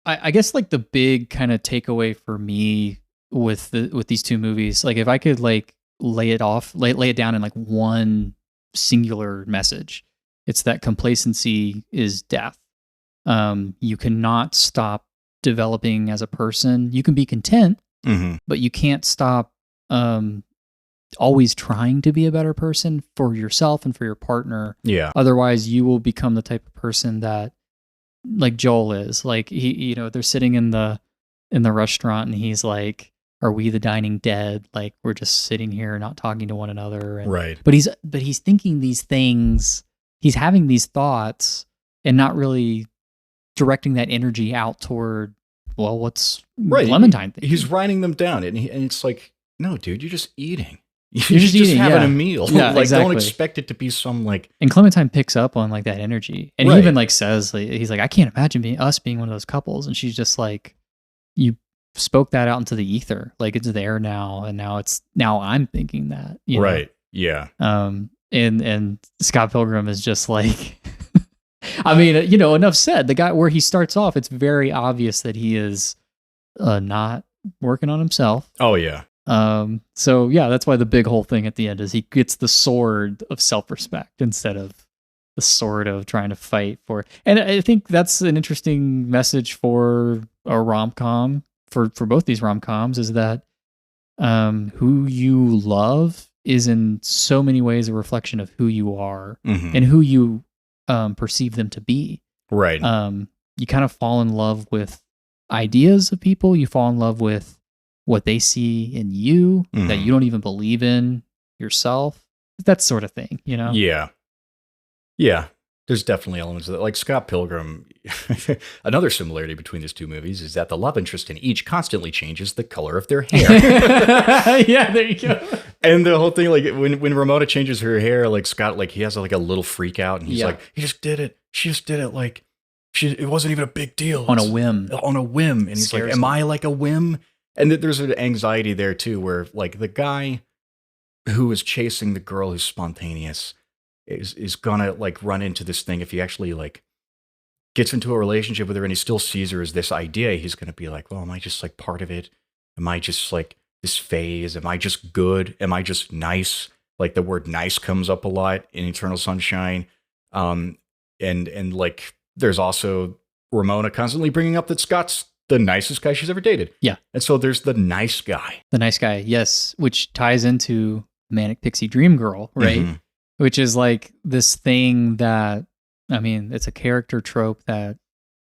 I guess like the big kind of takeaway for me with these two movies, like if I could like lay it down in like one singular message, it's that complacency is death. You cannot stop developing as a person. You can be content, but you can't stop always trying to be a better person for yourself and for your partner. Yeah. Otherwise, you will become the type of person that, like Joel is. Like, he, they're sitting in the restaurant, and he's like, "Are we the dining dead? Like, we're just sitting here not talking to one another." And, right. But he's thinking these things. He's having these thoughts and not really directing that energy out toward, well, what's Clementine thinking? He's writing them down, and it's like, no, dude, you're just eating. You're just eating, having a meal. Yeah, like, exactly. Don't expect it to be some like. And Clementine picks up on like that energy, and he even like says, like, he's like, I can't imagine us being one of those couples, and she's just like, you spoke that out into the ether, like it's there now, and now I'm thinking that, right, yeah. And Scott Pilgrim is just like, I mean, enough said. The guy, where he starts off, it's very obvious that he is not working on himself. Oh yeah. So yeah, that's why the big whole thing at the end is he gets the sword of self-respect instead of the sword of trying to fight for. And I think that's an interesting message for a rom-com, for both these rom-coms, is that who you love is in so many ways a reflection of who you are and who you perceive them to be. Right. You kind of fall in love with ideas of people. You fall in love with what they see in you that you don't even believe in yourself. That sort of thing, Yeah. Yeah. There's definitely elements of that. Like Scott Pilgrim, another similarity between these two movies is that the love interest in each constantly changes the color of their hair. Yeah, there you go. And the whole thing, like when Ramona changes her hair, like Scott, like he has like a little freak out, and he's like, he just did it. She just did it. Like it wasn't even a big deal. On a whim. And he's like, am I like a whim? And there's an anxiety there too, where like the guy who is chasing the girl who's spontaneous is gonna like run into this thing if he actually like gets into a relationship with her and he still sees her as this idea. He's gonna be like, well, am I just like part of it? Am I just like this phase? Am I just good? Am I just nice? Like the word nice comes up a lot in Eternal Sunshine. And like there's also Ramona constantly bringing up that Scott's the nicest guy she's ever dated. Yeah. And so there's the nice guy. The nice guy, yes, which ties into Manic Pixie Dream Girl, right? Which is like this thing that, I mean, it's a character trope that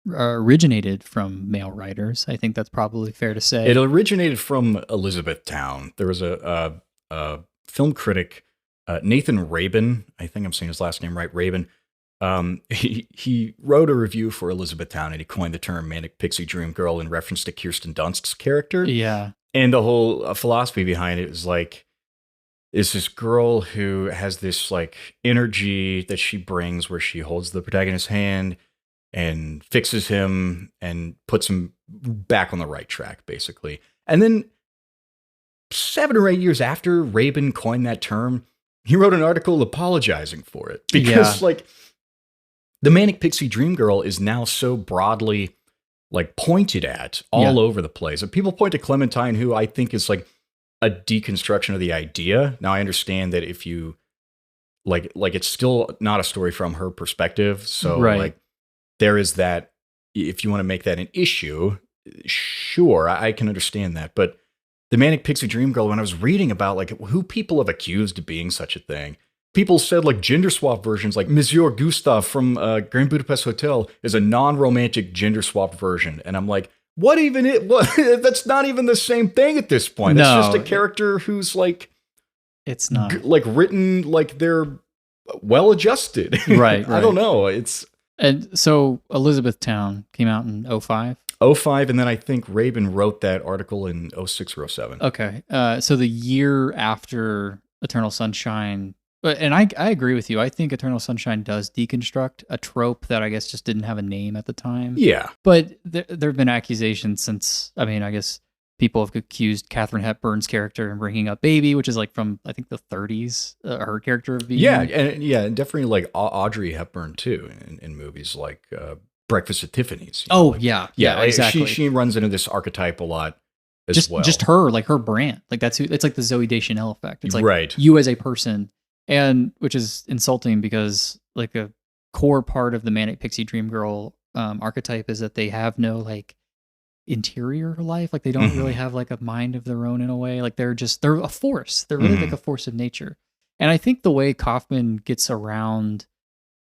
originated from male writers. I think that's probably fair to say. It originated from Elizabethtown. There was a film critic, Nathan Rabin, I think I'm saying his last name right, Rabin. He wrote a review for Elizabethtown, and he coined the term Manic Pixie Dream Girl in reference to Kirsten Dunst's character. Yeah. And the whole philosophy behind it is like, is this girl who has this like energy that she brings where she holds the protagonist's hand and fixes him and puts him back on the right track, basically. And then 7 or 8 years after Rabin coined that term, he wrote an article apologizing for it because like the Manic Pixie Dream Girl is now so broadly like pointed at all over the place. And people point to Clementine, who I think is like a deconstruction of the idea. Now I understand that if you like it's still not a story from her perspective. So like there is that, if you want to make that an issue, sure, I can understand that. But the Manic Pixie Dream Girl, when I was reading about like who people have accused of being such a thing, people said like gender swap versions, like Monsieur Gustave from Grand Budapest Hotel is a non-romantic gender swapped version. And I'm like, what even that's not even the same thing at this point. No, it's just a character who's like, it's not like written like they're well adjusted. Right. I don't know. And so Elizabethtown came out in 2005. 2005, and then I think Rabin wrote that article in 2006 or 2007. Okay. So the year after Eternal Sunshine, and I agree with you. I think Eternal Sunshine does deconstruct a trope that I guess just didn't have a name at the time. Yeah. But there have been accusations since, I mean, I guess people have accused Katharine Hepburn's character in bringing up Baby, which is like from, I think, the 30s, her character of being. Yeah, and definitely like Audrey Hepburn too in movies like Breakfast at Tiffany's. Oh, like, yeah, exactly. She runs into this archetype a lot as well. Just her, like her brand. Like that's who, it's like the Zooey Deschanel effect. It's like right. You as a person, and which is insulting because like a core part of the Manic Pixie Dream Girl archetype is that they have no like interior life. Like they don't really have like a mind of their own in a way. Like they're a force. They're really like a force of nature. And I think the way Kaufman gets around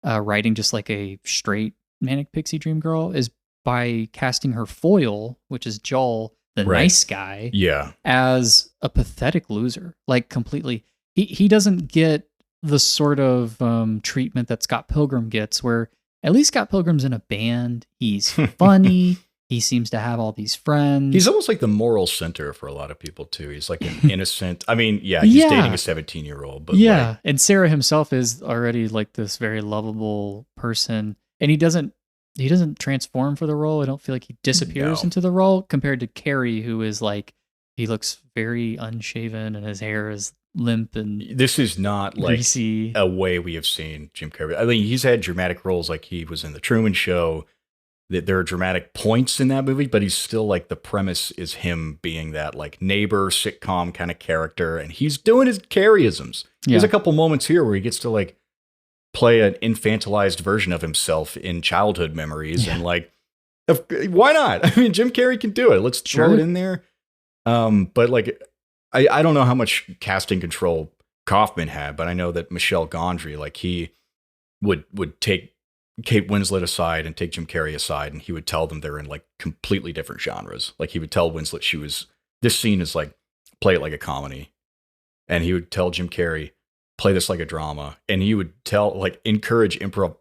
writing just like a straight Manic Pixie Dream Girl is by casting her foil, which is Joel, the nice guy, as a pathetic loser. Like completely, he doesn't get the sort of treatment that Scott Pilgrim gets, where at least Scott Pilgrim's in a band. He's funny. He seems to have all these friends. He's almost like the moral center for a lot of people too. He's like an innocent. I mean, he's dating a 17-year-old, but like, and Sarah himself is already like this very lovable person, and he doesn't transform for the role. I don't feel like he disappears into the role compared to Carrie, who is like, he looks very unshaven and his hair is limp and this is not greasy. Like a way we have seen Jim Carrey. I mean, he's had dramatic roles, like he was in The Truman Show. That there are dramatic points in that movie, but he's still like, the premise is him being that like neighbor sitcom kind of character, and he's doing his Carreyisms. There's a couple moments here where he gets to like play an infantilized version of himself in childhood memories, and like, why not? I mean, Jim Carrey can do it. Let's throw it in there. But like, I don't know how much casting control Kaufman had, but I know that Michel Gondry, like he would take Kate Winslet aside and take Jim Carrey aside, and he would tell them they're in like completely different genres. Like he would tell Winslet this scene is like, play it like a comedy. And he would tell Jim Carrey, play this like a drama. And he would encourage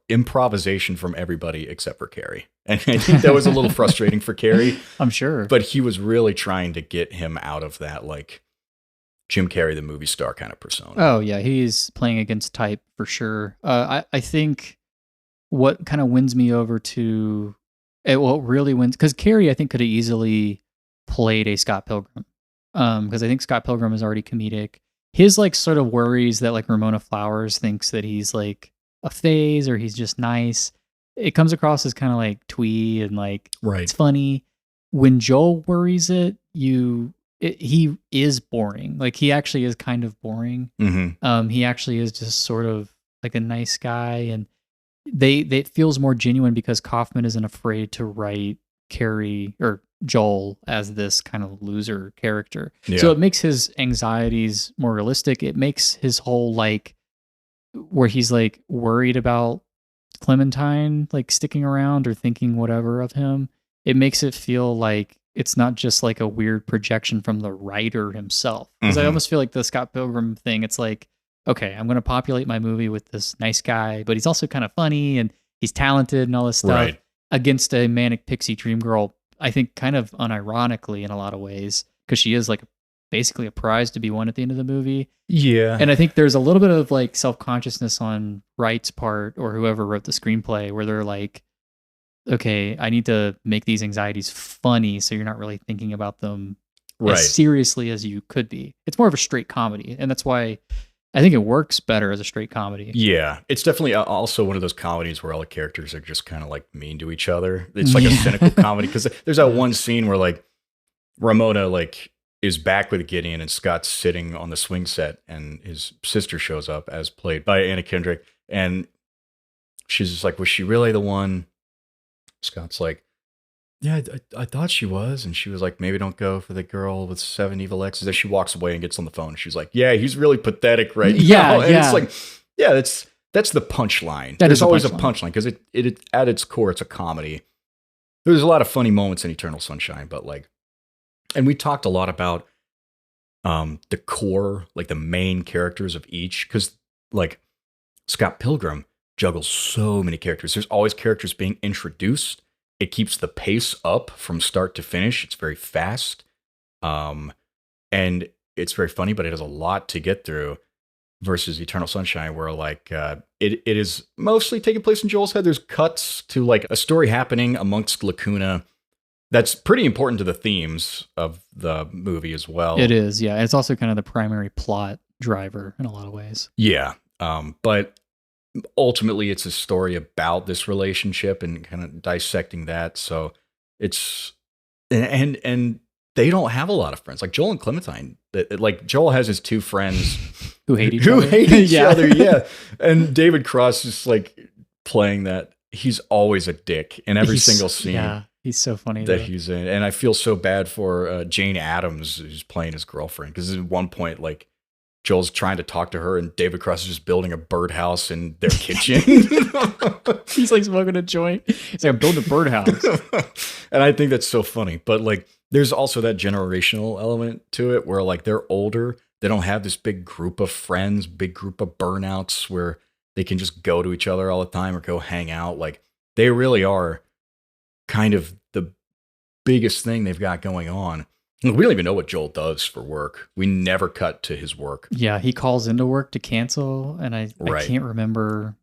improvisation from everybody except for Carrey. And I think that was a little frustrating for Carrey. I'm sure. But he was really trying to get him out of that like Jim Carrey, the movie star kind of persona. Oh yeah, he's playing against type for sure. I think what kind of wins me over to it, what really wins, because Carrey I think could have easily played a Scott Pilgrim, because I think Scott Pilgrim is already comedic. His like sort of worries that like Ramona Flowers thinks that he's like a phase or he's just nice. It comes across as kind of like twee and like it's funny. When Joel worries he is boring. Like he actually is kind of boring. He actually is just sort of like a nice guy, and it feels more genuine because Kaufman isn't afraid to write Carrie or Joel as this kind of loser character. So it makes his anxieties more realistic. It makes his whole like where he's like worried about Clementine like sticking around or thinking whatever of him. It makes it feel like it's not just like a weird projection from the writer himself. Because I almost feel like the Scott Pilgrim thing, it's like, okay, I'm going to populate my movie with this nice guy, but he's also kind of funny and he's talented and all this stuff against a Manic Pixie Dream Girl, I think kind of unironically in a lot of ways, because she is like basically a prize to be won at the end of the movie. Yeah. And I think there's a little bit of like self-consciousness on Wright's part or whoever wrote the screenplay where they're like, okay, I need to make these anxieties funny so you're not really thinking about them as seriously as you could be. It's more of a straight comedy. And that's why I think it works better as a straight comedy. Yeah, it's definitely also one of those comedies where all the characters are just kind of like mean to each other. It's like a cynical comedy because there's that one scene where like Ramona like is back with Gideon and Scott's sitting on the swing set and his sister shows up as played by Anna Kendrick and she's just like, was she really the one? Scott's like, yeah, I thought she was. And she was like, maybe don't go for the girl with 7 evil exes. As she walks away and gets on the phone, she's like, yeah, he's really pathetic right now. And it's like, yeah, that's the punchline. There's always a punchline because it at its core, it's a comedy. There's a lot of funny moments in Eternal Sunshine, but like, and we talked a lot about the core, like the main characters of each, because like Scott Pilgrim juggles so many characters. There's always characters being introduced. It keeps the pace up from start to finish. It's very fast. And it's very funny, but it has a lot to get through versus Eternal Sunshine, where like it is mostly taking place in Joel's head. There's cuts to like a story happening amongst Lacuna. That's pretty important to the themes of the movie as well. It is, yeah. It's also kind of the primary plot driver in a lot of ways. Yeah. But ultimately it's a story about this relationship and kind of dissecting that. So it's and they don't have a lot of friends. Like Joel and Clementine, like Joel has his 2 friends who hate each other. Yeah. And David Cross is like playing that. He's always a dick in every single scene. Yeah, he's so funny that he's in. And I feel so bad for Jane Addams, who's playing his girlfriend, because at one point, like, Joel's trying to talk to her, and David Cross is just building a birdhouse in their kitchen. He's like smoking a joint. He's like, I'm building a birdhouse. And I think that's so funny. But like, there's also that generational element to it where like they're older. They don't have this big group of friends, big group of burnouts where they can just go to each other all the time or go hang out. Like they really are kind of the biggest thing they've got going on. We don't even know what Joel does for work. We never cut to his work. Yeah, he calls into work to cancel, and I can't remember.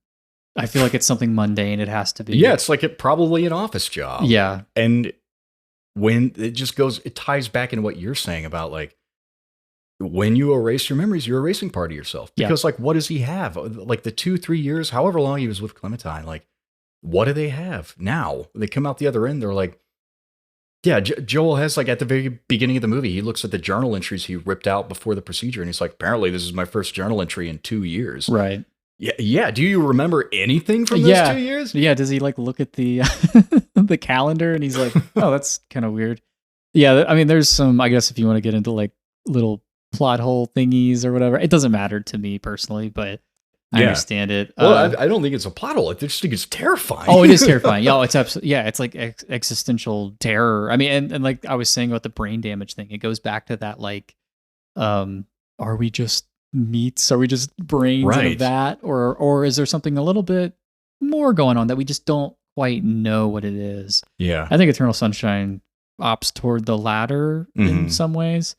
I feel like it's something mundane. It has to be. Yeah, it's like probably an office job. Yeah. And when it just goes, it ties back into what you're saying about like, when you erase your memories, you're erasing part of yourself. Because like, what does he have? Like the 2-3 years, however long he was with Clementine, like, what do they have now? They come out the other end, they're like, yeah, Joel has like at the very beginning of the movie, he looks at the journal entries he ripped out before the procedure and he's like, apparently this is my first journal entry in 2 years. Right. Yeah. Yeah. Do you remember anything from those 2 years? Yeah. Does he like look at the the calendar and he's like, oh, that's kind of weird. Yeah. I mean, there's some, I guess if you want to get into like little plot hole thingies or whatever, it doesn't matter to me personally, but I understand it. Well, I don't think it's a plot hole. I just think it's terrifying. Oh, it is terrifying. Yeah, it's absolutely. Yeah, it's like existential terror. I mean, and like I was saying about the brain damage thing, it goes back to that. Like, are we just meats? Are we just brains of that, or is there something a little bit more going on that we just don't quite know what it is? Yeah, I think Eternal Sunshine opts toward the latter in some ways.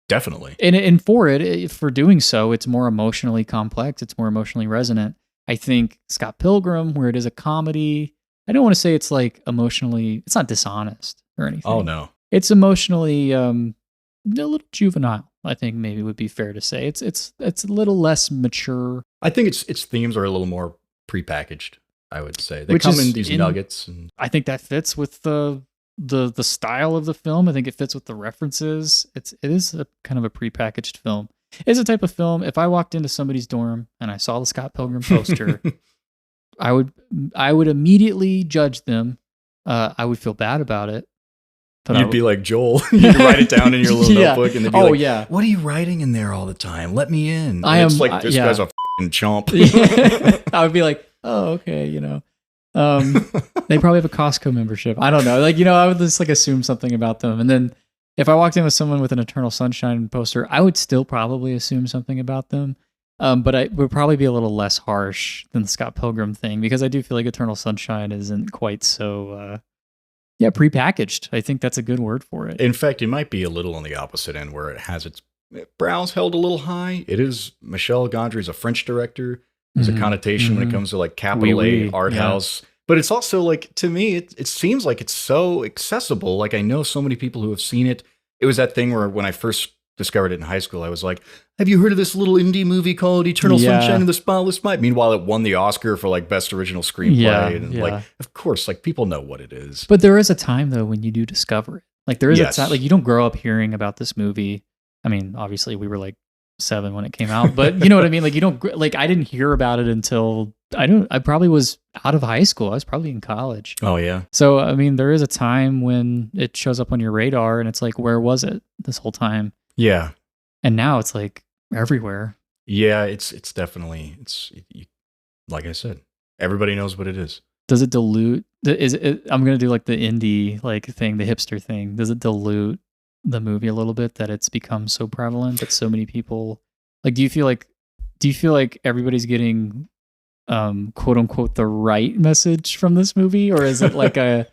Definitely. And for doing so, it's more emotionally complex. It's more emotionally resonant. I think Scott Pilgrim, where it is a comedy, I don't want to say it's like emotionally, it's not dishonest or anything. Oh, no. It's emotionally a little juvenile, I think maybe would be fair to say. It's a little less mature. I think its themes are a little more prepackaged, I would say. They come in these nuggets. And I think that fits with the style of the film. I think it fits with the references. It is a kind of a prepackaged film. It's a type of film, if I walked into somebody's dorm and I saw the Scott Pilgrim poster, I would immediately judge them. I would feel bad about it. But you'd be like Joel. You'd write it down in your little notebook and they'd be like, what are you writing in there all the time? Let me in. And it's like, this guy's a f***ing chump. I would be like, oh, okay, you know. They probably have a Costco membership. I don't know. Like, you know, I would just like assume something about them. And then if I walked in with someone with an Eternal Sunshine poster, I would still probably assume something about them. But I would probably be a little less harsh than the Scott Pilgrim thing, because I do feel like Eternal Sunshine isn't quite so, prepackaged. I think that's a good word for it. In fact, it might be a little on the opposite end where it has its brows held a little high. It is, Michel Gondry is a French director. There's a connotation when it comes to like capital A art house. But it's also like, to me, it seems like it's so accessible. Like I know so many people who have seen it. It was that thing where when I first discovered it in high school, I was like, have you heard of this little indie movie called Eternal Sunshine of the Spotless Mind? Meanwhile, it won the Oscar for like best original screenplay. And like, of course, like people know what it is. But there is a time though when you do discover it. Like there is a time, like you don't grow up hearing about this movie. I mean, obviously we were like 7 when it came out, but you know what I mean? Like you don't, like I didn't hear about it until I probably was out of high school. I was probably in college. Oh yeah. So, I mean, there is a time when it shows up on your radar and it's like, where was it this whole time? Yeah. And now it's like everywhere. Yeah. It's definitely, like I said, everybody knows what it is. Does it dilute? I'm going to do like the indie like thing, the hipster thing. Does it dilute the movie a little bit that it's become so prevalent that so many people like, do you feel like everybody's getting quote unquote the right message from this movie, or is it like I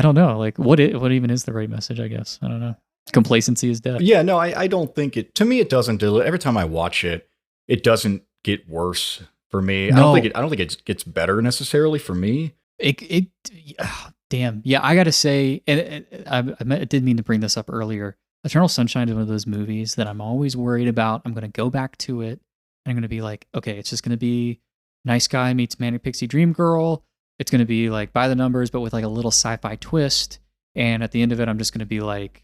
don't know, like what even is the right message? I guess I don't know. Complacency is death. Yeah, no, I don't think it. To me, it doesn't dilute. Every time I watch it, it doesn't get worse for me. No. I don't think it gets better necessarily for me. Damn. Yeah, I gotta say, and I did mean to bring this up earlier. Eternal Sunshine is one of those movies that I'm always worried about. I'm gonna go back to it, and I'm gonna be like, okay, it's just gonna be nice guy meets Manic Pixie Dream Girl. It's gonna be like by the numbers, but with like a little sci-fi twist. And at the end of it, I'm just gonna be like,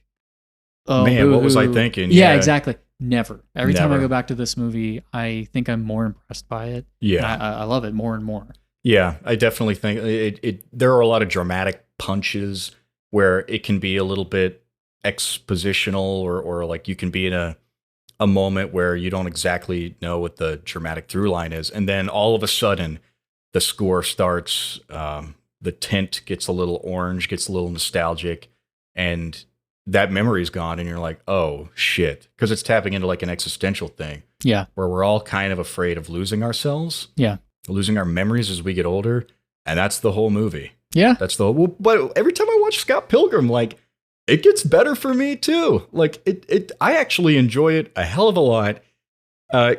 oh man, boo-hoo. What was I thinking? Yeah, exactly. Never. Every time I Never. go back to this movie, I think I'm more impressed by it. Yeah, And I love it more and more. yeah. I definitely think it. There are a lot of dramatic punches where it can be a little bit expositional, or like you can be in a moment where you don't exactly know what the dramatic through line is, and then all of a sudden the score starts, the tint gets a little orange, gets a little nostalgic, and that memory's gone, and you're like, oh shit, because it's tapping into like an existential thing. Yeah. Where we're all kind of afraid of losing ourselves. Yeah. Losing our memories as we get older, and that's the whole movie. Yeah. That's the whole, but every time I watch Scott Pilgrim, like, it gets better for me too. Like I actually enjoy it a hell of a lot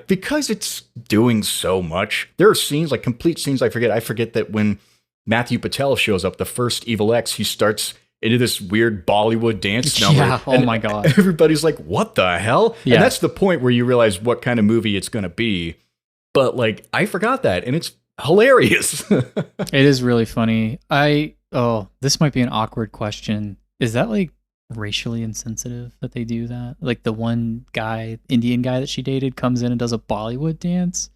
because it's doing so much. There are scenes, like complete scenes. I forget that when Matthew Patel shows up, the first Evil X, he starts into this weird Bollywood dance number. Yeah. Oh my God. Everybody's like, what the hell? Yeah. And that's the point where you realize what kind of movie it's going to be. But like, I forgot that, and it's hilarious. It is really funny. This might be an awkward question. Is that like racially insensitive that they do that? Like the one guy, Indian guy that she dated, comes in and does a Bollywood dance,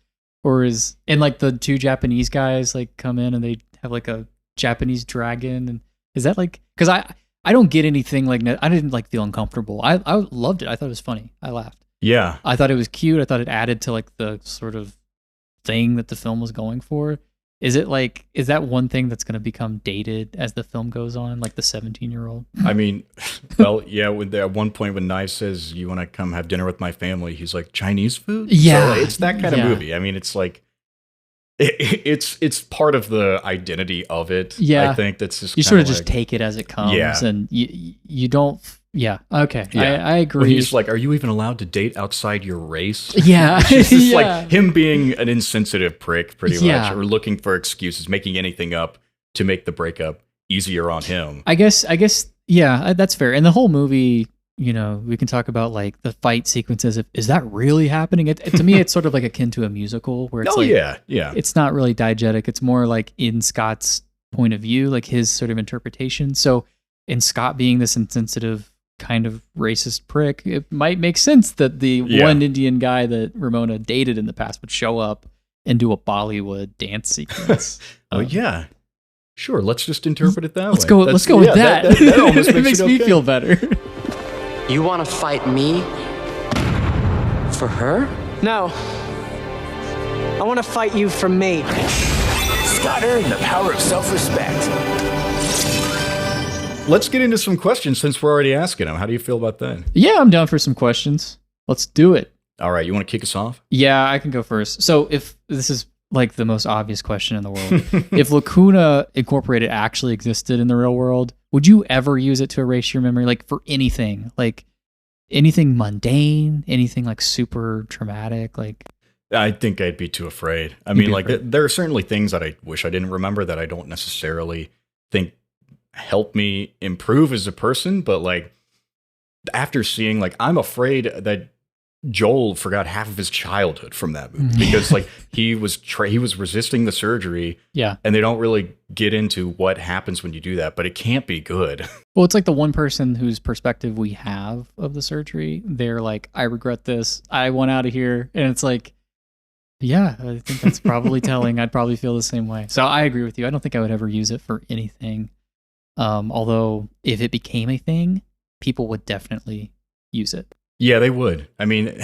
and like the 2 Japanese guys like come in and they have like a Japanese dragon, and is that like, because I don't get anything like that. I didn't like feel uncomfortable. I loved it. I thought it was funny. I laughed. Yeah. I thought it was cute. I thought it added to like the sort of thing that the film was going for. Is that one thing that's going to become dated as the film goes on, like the 17-year-old? I mean, well, yeah, at one point when Knife says, you want to come have dinner with my family, he's like, Chinese food? Yeah. So it's that kind of movie. I mean, it's like, it's part of the identity of it. Yeah. I think that's just you sort of just take it as it comes. Yeah. And you don't. Yeah. Okay. Yeah. I agree. When he's like, are you even allowed to date outside your race? Yeah. It's just Yeah. like him being an insensitive prick, pretty Yeah. much, or looking for excuses, making anything up to make the breakup easier on him. I guess. Yeah, that's fair. And the whole movie, you know, we can talk about like the fight sequences. Is that really happening? To me, it's sort of like akin to a musical where it's yeah. It's not really diegetic. It's more like in Scott's point of view, like his sort of interpretation. So in Scott being this insensitive kind of racist prick, it might make sense that the one Indian guy that Ramona dated in the past would show up and do a Bollywood dance sequence. Oh yeah. Sure, let's just interpret it that way. Let's go with that. That almost it makes me okay. feel better. You want to fight me? For her? No. I want to fight you for me. Scott earned the power of self-respect. Let's get into some questions since we're already asking them. How do you feel about that? Yeah, I'm down for some questions. Let's do it. All right, you want to kick us off? Yeah, I can go first. So if this is like the most obvious question in the world, if Lacuna Incorporated actually existed in the real world, would you ever use it to erase your memory? Like for anything, like anything mundane, anything like super traumatic, like... I think I'd be too afraid. I mean, like there are certainly things that I wish I didn't remember that I don't necessarily think help me improve as a person, but like after seeing, like, I'm afraid that Joel forgot half of his childhood from that movie because like he was resisting the surgery. Yeah. And they don't really get into what happens when you do that, but it can't be good. Well, it's like the one person whose perspective we have of the surgery. They're like, I regret this. I want out of here. And it's like, yeah, I think that's probably telling. I'd probably feel the same way. So I agree with you. I don't think I would ever use it for anything. Although if it became a thing, people would definitely use it. Yeah, they would. I mean,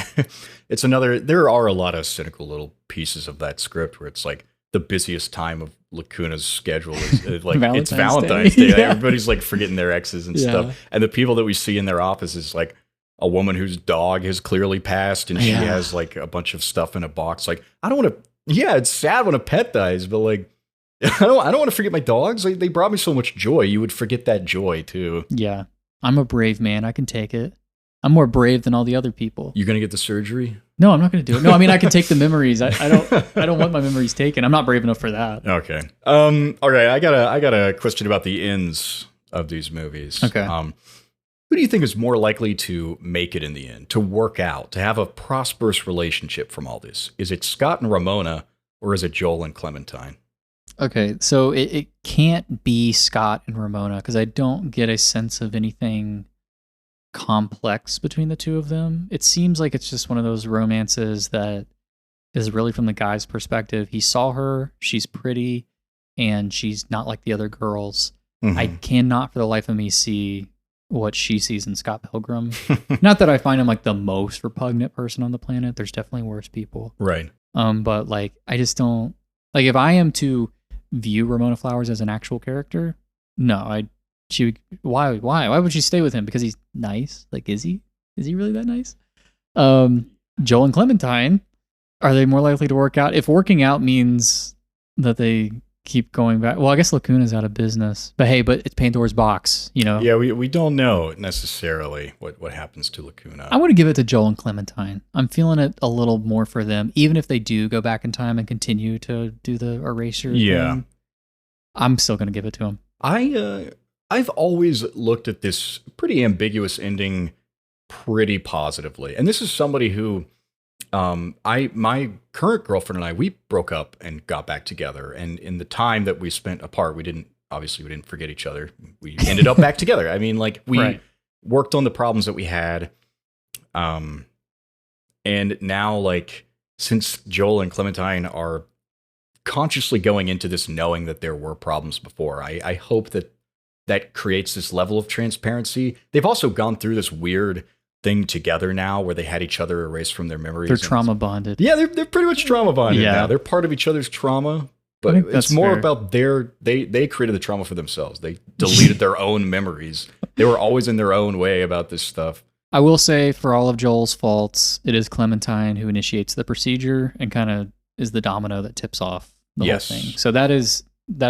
there are a lot of cynical little pieces of that script where it's like the busiest time of Lacuna's schedule is like it's Valentine's Day. Yeah. Everybody's like forgetting their exes and stuff. And the people that we see in their office is like a woman whose dog has clearly passed and she has like a bunch of stuff in a box. Like, I don't want to, it's sad when a pet dies, but like, I don't want to forget my dogs. Like, they brought me so much joy. You would forget that joy too. Yeah. I'm a brave man. I can take it. I'm more brave than all the other people. You're going to get the surgery? No, I'm not going to do it. No, I mean, I can take the memories. I don't want my memories taken. I'm not brave enough for that. Okay. All right. I got a question about the ends of these movies. Okay. Who do you think is more likely to make it in the end, to work out, to have a prosperous relationship from all this? Is it Scott and Ramona, or is it Joel and Clementine? Okay, so it can't be Scott and Ramona because I don't get a sense of anything complex between the two of them. It seems like it's just one of those romances that is really from the guy's perspective. He saw her, she's pretty, and she's not like the other girls. Mm-hmm. I cannot for the life of me see what she sees in Scott Pilgrim. Not that I find him like the most repugnant person on the planet. There's definitely worse people. Right. But like, I just don't, like, if I am to view Ramona Flowers as an actual character, no, why would she stay with him? Because he's nice? Like, is he really that nice? Joel and Clementine, are they more likely to work out? If working out means that they keep going back, well, I guess Lacuna's out of business, but hey, it's Pandora's box, you know? Yeah, we don't know necessarily what happens to Lacuna. I want to give it to Joel and Clementine. I'm feeling it a little more for them, even if they do go back in time and continue to do the erasure thing. I'm still going to give it to them. I've always looked at this pretty ambiguous ending pretty positively. And this is somebody who my current girlfriend and I, we broke up and got back together. And in the time that we spent apart, we didn't forget each other. We ended up back together. I mean, like, we worked on the problems that we had. And now, like, since Joel and Clementine are consciously going into this knowing that there were problems before, I hope that creates this level of transparency. They've also gone through this weird thing together now where they had each other erased from their memories. They're trauma bonded. Yeah, they're pretty much trauma bonded now. They're part of each other's trauma, but it's more about they created the trauma for themselves. They deleted their own memories. They were always in their own way about this stuff. I will say, for all of Joel's faults, it is Clementine who initiates the procedure and kind of is the domino that tips off the whole thing. So that is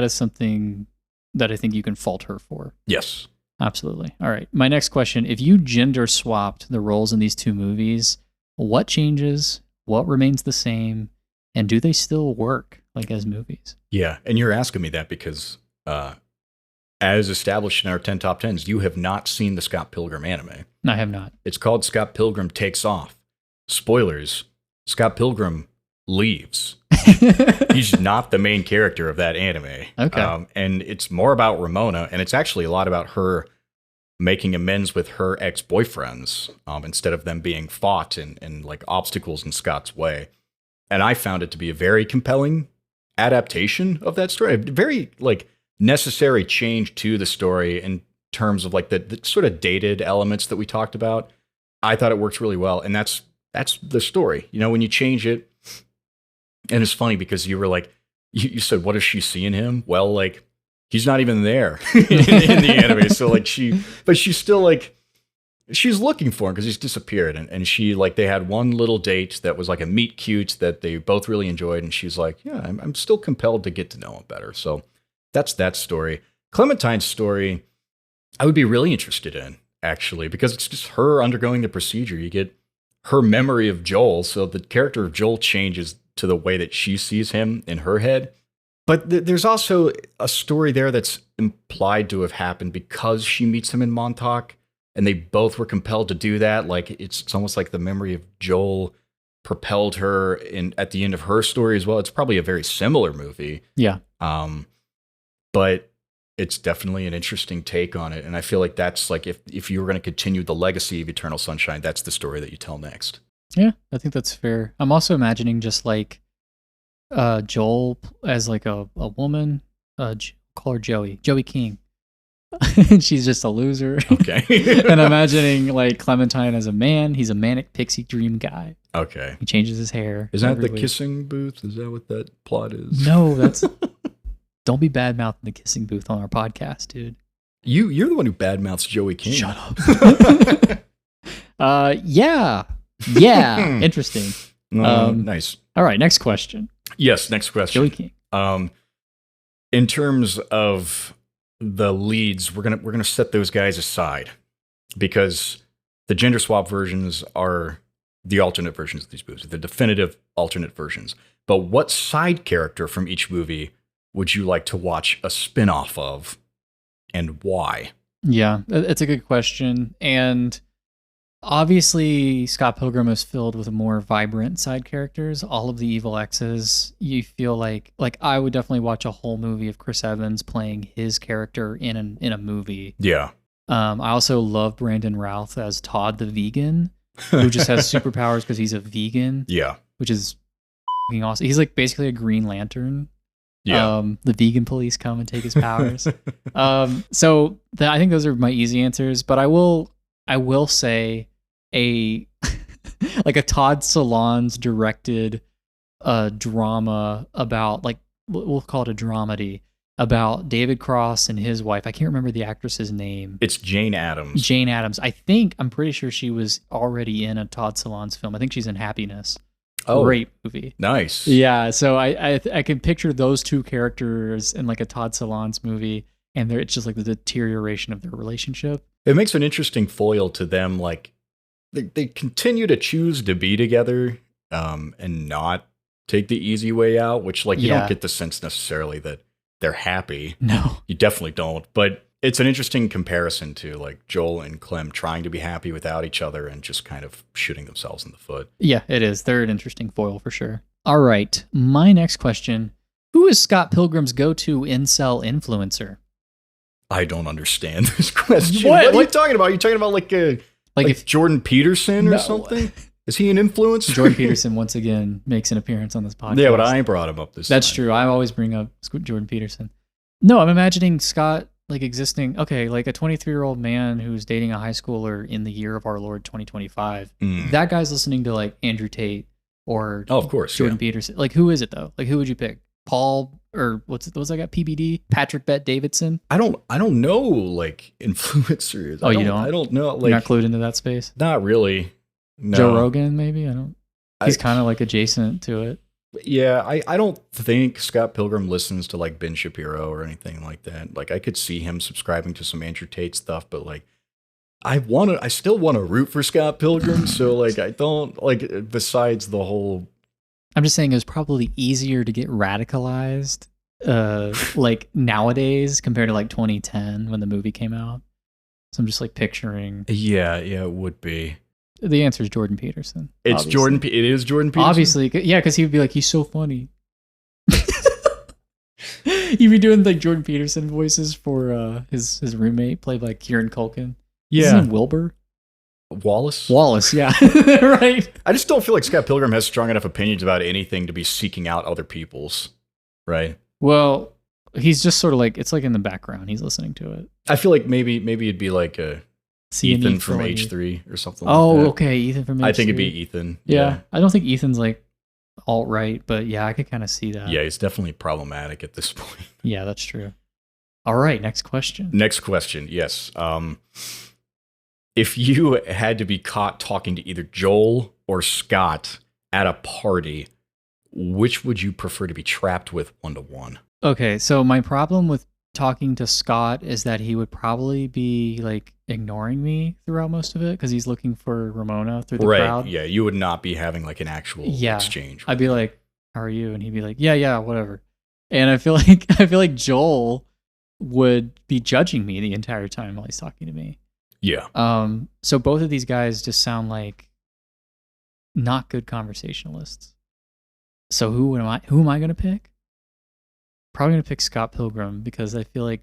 something that I think you can fault her for. Yes. Absolutely. All right. My next question, if you gender swapped the roles in these two movies, what changes? What remains the same? And do they still work like as movies? Yeah. And you're asking me that because as established in our 10 top 10s, you have not seen the Scott Pilgrim anime. I have not. It's called Scott Pilgrim Takes Off. Spoilers, Scott Pilgrim leaves. He's not the main character of that anime. Okay. And it's more about Ramona, and it's actually a lot about her making amends with her ex-boyfriends instead of them being fought and like obstacles in Scott's way. And I found it to be a very compelling adaptation of that story. A very like necessary change to the story in terms of like the sort of dated elements that we talked about. I thought it works really well, and that's the story. You know, when you change it. And it's funny because you were like, you said, what does she see in him? Well, like, he's not even there in the anime. So like but she's still like, she's looking for him because he's disappeared. And she like, they had one little date that was like a meet cute that they both really enjoyed. And she's like, yeah, I'm still compelled to get to know him better. So that's that story. Clementine's story, I would be really interested in, actually, because it's just her undergoing the procedure. You get her memory of Joel. So the character of Joel changes to the way that she sees him in her head. But there's also a story there that's implied to have happened because she meets him in Montauk, and they both were compelled to do that. Like it's almost like the memory of Joel propelled her at the end of her story as well. It's probably a very similar movie. Yeah. But it's definitely an interesting take on it. And I feel like that's like, if you were going to continue the legacy of Eternal Sunshine, that's the story that you tell next. Yeah, I think that's fair. I'm also imagining just like Joel as like a woman, call her Joey King. She's just a loser. Okay. And I'm imagining like Clementine as a man. He's a manic pixie dream guy. Okay. He changes his hair. Is that the kissing booth? Is that what that plot is? No, that's... Don't be bad-mouthing the kissing booth on our podcast, dude. You're the one who bad-mouths Joey King. Shut up. Yeah. Interesting. Nice. All right, next question. Yes, next question. Joey King. In terms of the leads, we're gonna set those guys aside because the gender swap versions are the alternate versions of these movies, the definitive alternate versions. But what side character from each movie would you like to watch a spin-off of, and why? Yeah, it's a good question. And obviously, Scott Pilgrim is filled with more vibrant side characters. All of the evil exes, you feel like I would definitely watch a whole movie of Chris Evans playing his character in a movie. Yeah. I also love Brandon Routh as Todd the vegan, who just has superpowers because he's a vegan. Yeah. Which is f***ing awesome. He's like basically a Green Lantern. Yeah. The vegan police come and take his powers. So I think those are my easy answers, but I will say a like a Todd Solondz directed drama about, like, we'll call it a dramedy about David Cross and his wife. I can't remember the actress's name. It's Jane Addams. Jane Addams. I'm pretty sure she was already in a Todd Solondz film. I think she's in Happiness. Oh, great movie. Nice. Yeah, so I can picture those two characters in like a Todd Solondz movie, and it's just like the deterioration of their relationship. It makes an interesting foil to them. Like they continue to choose to be together, and not take the easy way out, which like you don't get the sense necessarily that they're happy. No, you definitely don't. But it's an interesting comparison to like Joel and Clem trying to be happy without each other and just kind of shooting themselves in the foot. Yeah, it is. They're an interesting foil for sure. All right. My next question. Who is Scott Pilgrim's go-to incel influencer? I don't understand this question. What are you talking about? Are you talking about like if Jordan Peterson or something? Is he an influencer? Jordan Peterson once again makes an appearance on this podcast. Yeah, but I ain't brought him up this That's time. true. I always bring up Jordan Peterson. No, I'm imagining Scott like existing, like a 23-year-old man who's dating a high schooler in the year of our Lord 2025. That guy's listening to like Andrew Tate or of course, Jordan Peterson. Like, who is it though? Like, who would you pick? Paul, or what's that guy? PBD? Patrick Bet Davidson? I don't know like influencers. Oh, you don't? I don't know. Like, you're not clued into that space? Not really. No. Joe Rogan, maybe? He's kind of like adjacent to it. Yeah, I don't think Scott Pilgrim listens to like Ben Shapiro or anything like that. Like I could see him subscribing to some Andrew Tate stuff, but like I still want to root for Scott Pilgrim. So like I don't like, besides the whole. I'm just saying it was probably easier to get radicalized like nowadays compared to like 2010 when the movie came out. So I'm just like picturing. Yeah, it would be. The answer is Jordan Peterson. It is Jordan Peterson? Obviously, yeah, because he would be like, he's so funny. He'd be doing like Jordan Peterson voices for his roommate, played by Kieran Culkin. Yeah. Is his name Wilbur? Wallace, yeah. Right. I just don't feel like Scott Pilgrim has strong enough opinions about anything to be seeking out other people's, right? Well, he's just sort of like, it's like in the background. He's listening to it. I feel like maybe it'd be like Ethan from H3 or something like that. Oh, okay, Ethan from H3. I think it'd be Ethan. Yeah. I don't think Ethan's like alt-right, but yeah, I could kind of see that. Yeah, he's definitely problematic at this point. Yeah, that's true. All right, next question. Yes. If you had to be caught talking to either Joel or Scott at a party, which would you prefer to be trapped with one-to-one? Okay, so my problem with talking to Scott is that he would probably be like ignoring me throughout most of it because he's looking for Ramona through the crowd. Yeah, you would not be having like an actual exchange. I'd be like, "How are you?" And he'd be like, "Yeah, whatever." And I feel like Joel would be judging me the entire time while he's talking to me. Yeah. So both of these guys just sound like not good conversationalists. So who am I going to pick? Probably going to pick Scott Pilgrim because I feel like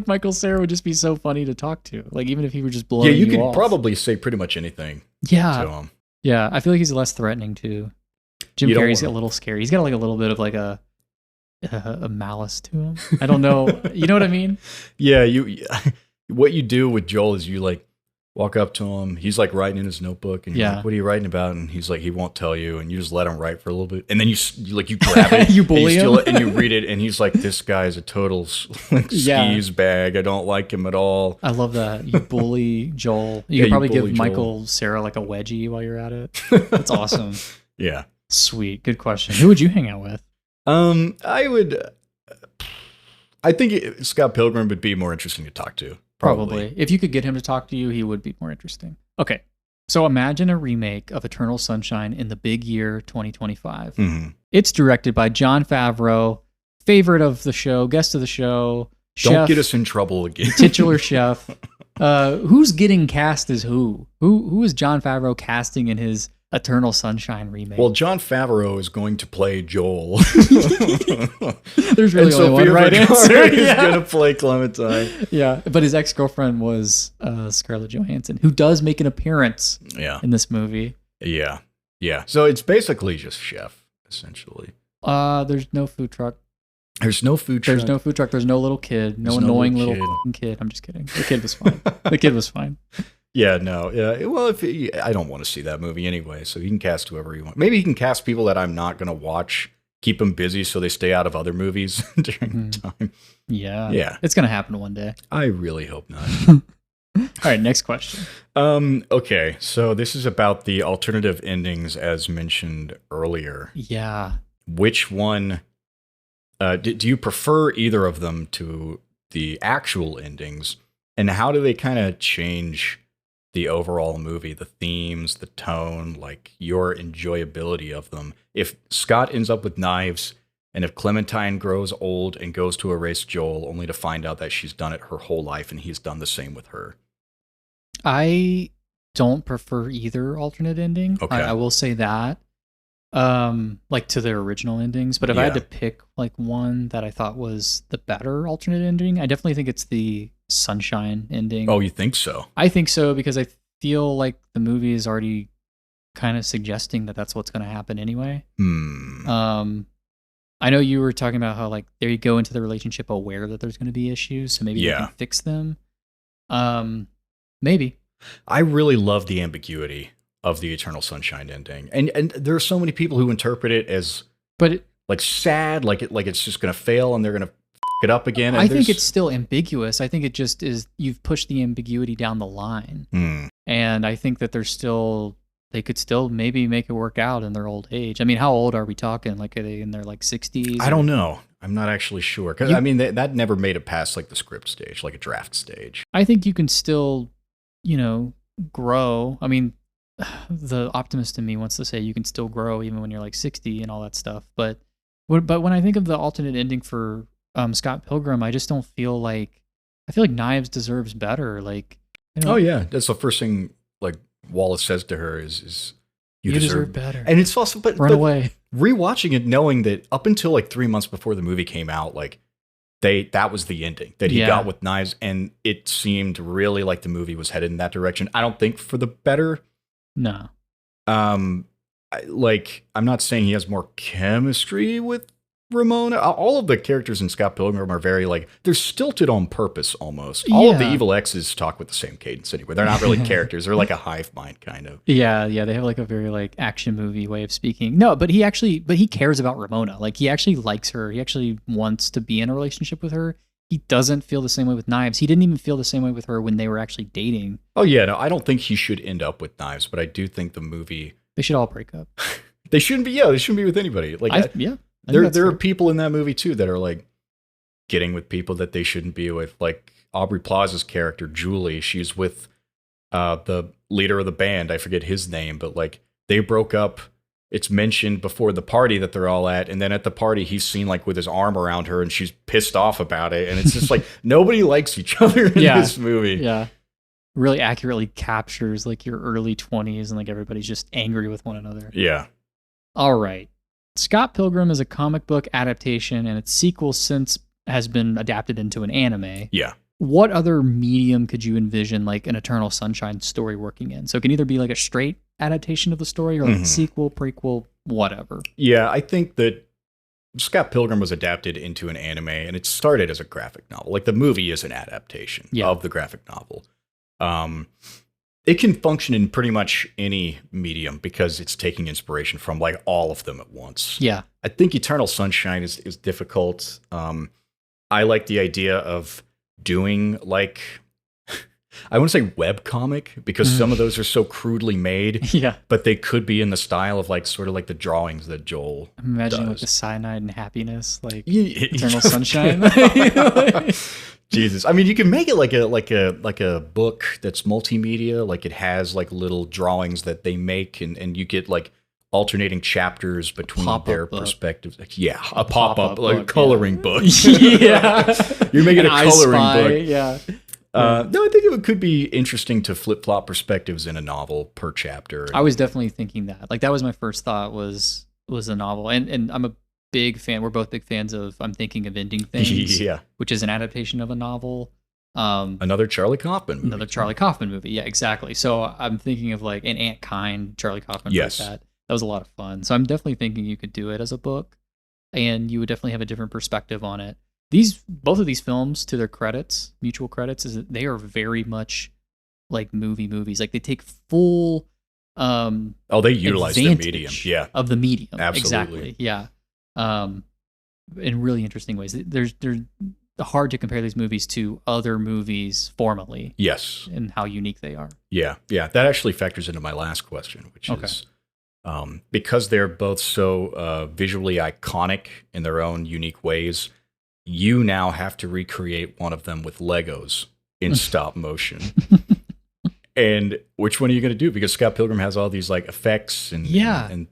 Michael Cera would just be so funny to talk to. Like even if he were just blowing you you could off. probably say pretty much anything Yeah. to him. Yeah, I feel like he's less threatening too. Jim Carrey's a little scary. He's got like a little bit of like a malice to him. I don't know. You know what I mean? Yeah, what you do with Joel is you like walk up to him. He's like writing in his notebook, and you're like, what are you writing about? And he's like, he won't tell you, and you just let him write for a little bit, and then you grab it, you bully him, and you read it, and he's like, this guy's a total skis bag. I don't like him at all. I love that. You bully Joel. You could probably give Michael Cera like a wedgie while you're at it. That's awesome. Yeah, sweet, good question. Who would you hang out with? I think Scott Pilgrim would be more interesting to talk to. Probably. If you could get him to talk to you, he would be more interesting. Okay. So imagine a remake of Eternal Sunshine in the big year 2025. Mm-hmm. It's directed by Jon Favreau, favorite of the show, guest of the show, chef, don't get us in trouble again. Titular chef. Who's getting cast as who? Who is Jon Favreau casting in his Eternal Sunshine remake? Well, Jon Favreau is going to play Joel. There's really only one right answer. He's going to play Clementine. Yeah, but his ex-girlfriend was Scarlett Johansson, who does make an appearance in this movie. Yeah. So it's basically just chef, essentially. There's no food truck. There's no food truck. There's no food truck. There's no little kid. No annoying little kid. I'm just kidding. The kid was fine. The kid was fine. Yeah, no. Yeah. Well, I don't want to see that movie anyway, so you can cast whoever you want. Maybe you can cast people that I'm not going to watch, keep them busy so they stay out of other movies during the time. Yeah. It's going to happen one day. I really hope not. All right, next question. Okay, so this is about the alternative endings as mentioned earlier. Yeah. Which one, do you prefer either of them to the actual endings? And how do they kind of change the overall movie, the themes, the tone, like your enjoyability of them? If Scott ends up with knives, and if Clementine grows old and goes to erase Joel only to find out that she's done it her whole life and he's done the same with her. I don't prefer either alternate ending. Okay. I will say that. Like to their original endings. But if I had to pick like one that I thought was the better alternate ending, I definitely think it's the Sunshine ending. Oh, you think so? I think so because I feel like the movie is already kind of suggesting that that's what's going to happen anyway. I know you were talking about how like there you go into the relationship aware that there's going to be issues, so maybe you can fix them. Maybe. I really love the ambiguity of the Eternal Sunshine ending, and there are so many people who interpret it as, like sad, like it's just going to fail and they're going to it up again. I think it's still ambiguous. I think it just is. You've pushed the ambiguity down the line, and I think that they could still maybe make it work out in their old age. I mean, how old are we talking? Like, are they in their like 60s? I don't know. I'm not actually sure. Because I mean, that never made it past like the script stage, like a draft stage. I think you can still, grow. I mean, the optimist in me wants to say you can still grow even when you're like 60 and all that stuff. But when I think of the alternate ending for Scott Pilgrim, I just don't feel like, I feel like Knives deserves better. Like, oh yeah, that's the first thing like Wallace says to her is you deserve better. And it's also run away. Rewatching it, knowing that up until like 3 months before the movie came out, like that was the ending that he got with Knives, and it seemed really like the movie was headed in that direction. I don't think for the better. No. I'm not saying he has more chemistry with Ramona. All of the characters in Scott Pilgrim are very like, they're stilted on purpose almost. All of the evil exes talk with the same cadence anyway. They're not really characters. They're like a hive mind kind of. Yeah, they have like a very like action movie way of speaking. No, but he cares about Ramona. Like he actually likes her. He actually wants to be in a relationship with her. He doesn't feel the same way with Knives. He didn't even feel the same way with her when they were actually dating. Oh yeah, no, I don't think he should end up with Knives, but I do think the movie, they should all break up. They shouldn't be with anybody. Like there are people in that movie too that are like getting with people that they shouldn't be with. Like Aubrey Plaza's character, Julie, she's with the leader of the band. I forget his name, but like they broke up. It's mentioned before the party that they're all at, and then at the party he's seen like with his arm around her and she's pissed off about it. And it's just like nobody likes each other in this movie. Yeah. really accurately captures like your early 20s and like everybody's just angry with one another. Yeah. All right. Scott Pilgrim is a comic book adaptation, and its sequel since has been adapted into an anime. Yeah. What other medium could you envision like an Eternal Sunshine story working in? So it can either be like a straight adaptation of the story or like sequel, prequel, whatever. Yeah, I think that Scott Pilgrim was adapted into an anime, and it started as a graphic novel. Like the movie is an adaptation of the graphic novel. It can function in pretty much any medium because it's taking inspiration from like all of them at once. Yeah. I think Eternal Sunshine is difficult. I like the idea of doing like, I want to say webcomic because some of those are so crudely made. Yeah. But they could be in the style of like sort of like the drawings that Joel Imagine does. like the cyanide and happiness, like Yeah. Eternal Sunshine. Jesus. I mean, you can make it like a book that's multimedia. Like it has like little drawings that they make and you get like alternating chapters between their perspectives. Like, yeah, a pop-up, like a coloring book. Yeah. You're making a coloring book. Yeah. No, I think it could be interesting to flip-flop perspectives in a novel per chapter. I was definitely thinking that. Like that was my first thought was a novel. And I'm a big fan. We're both big fans of I'm Thinking of Ending Things, which is an adaptation of a novel. Another Charlie Kaufman movie. Another Charlie Kaufman movie. Yeah, exactly. So I'm thinking of like an Aunt Kind, Charlie Kaufman wrote that. That was a lot of fun. So I'm definitely thinking you could do it as a book and you would definitely have a different perspective on it. Both of these films, to their credits, mutual credits, is that they are very much like movies. Like they take full they utilize the medium. Yeah. Of the medium. Absolutely. Exactly. Yeah. In really interesting ways. They're hard to compare these movies to other movies formally. Yes. And how unique they are. Yeah. Yeah. That actually factors into my last question, which is because they're both so visually iconic in their own unique ways, you now have to recreate one of them with Legos in stop motion. And which one are you going to do? Because Scott Pilgrim has all these like effects and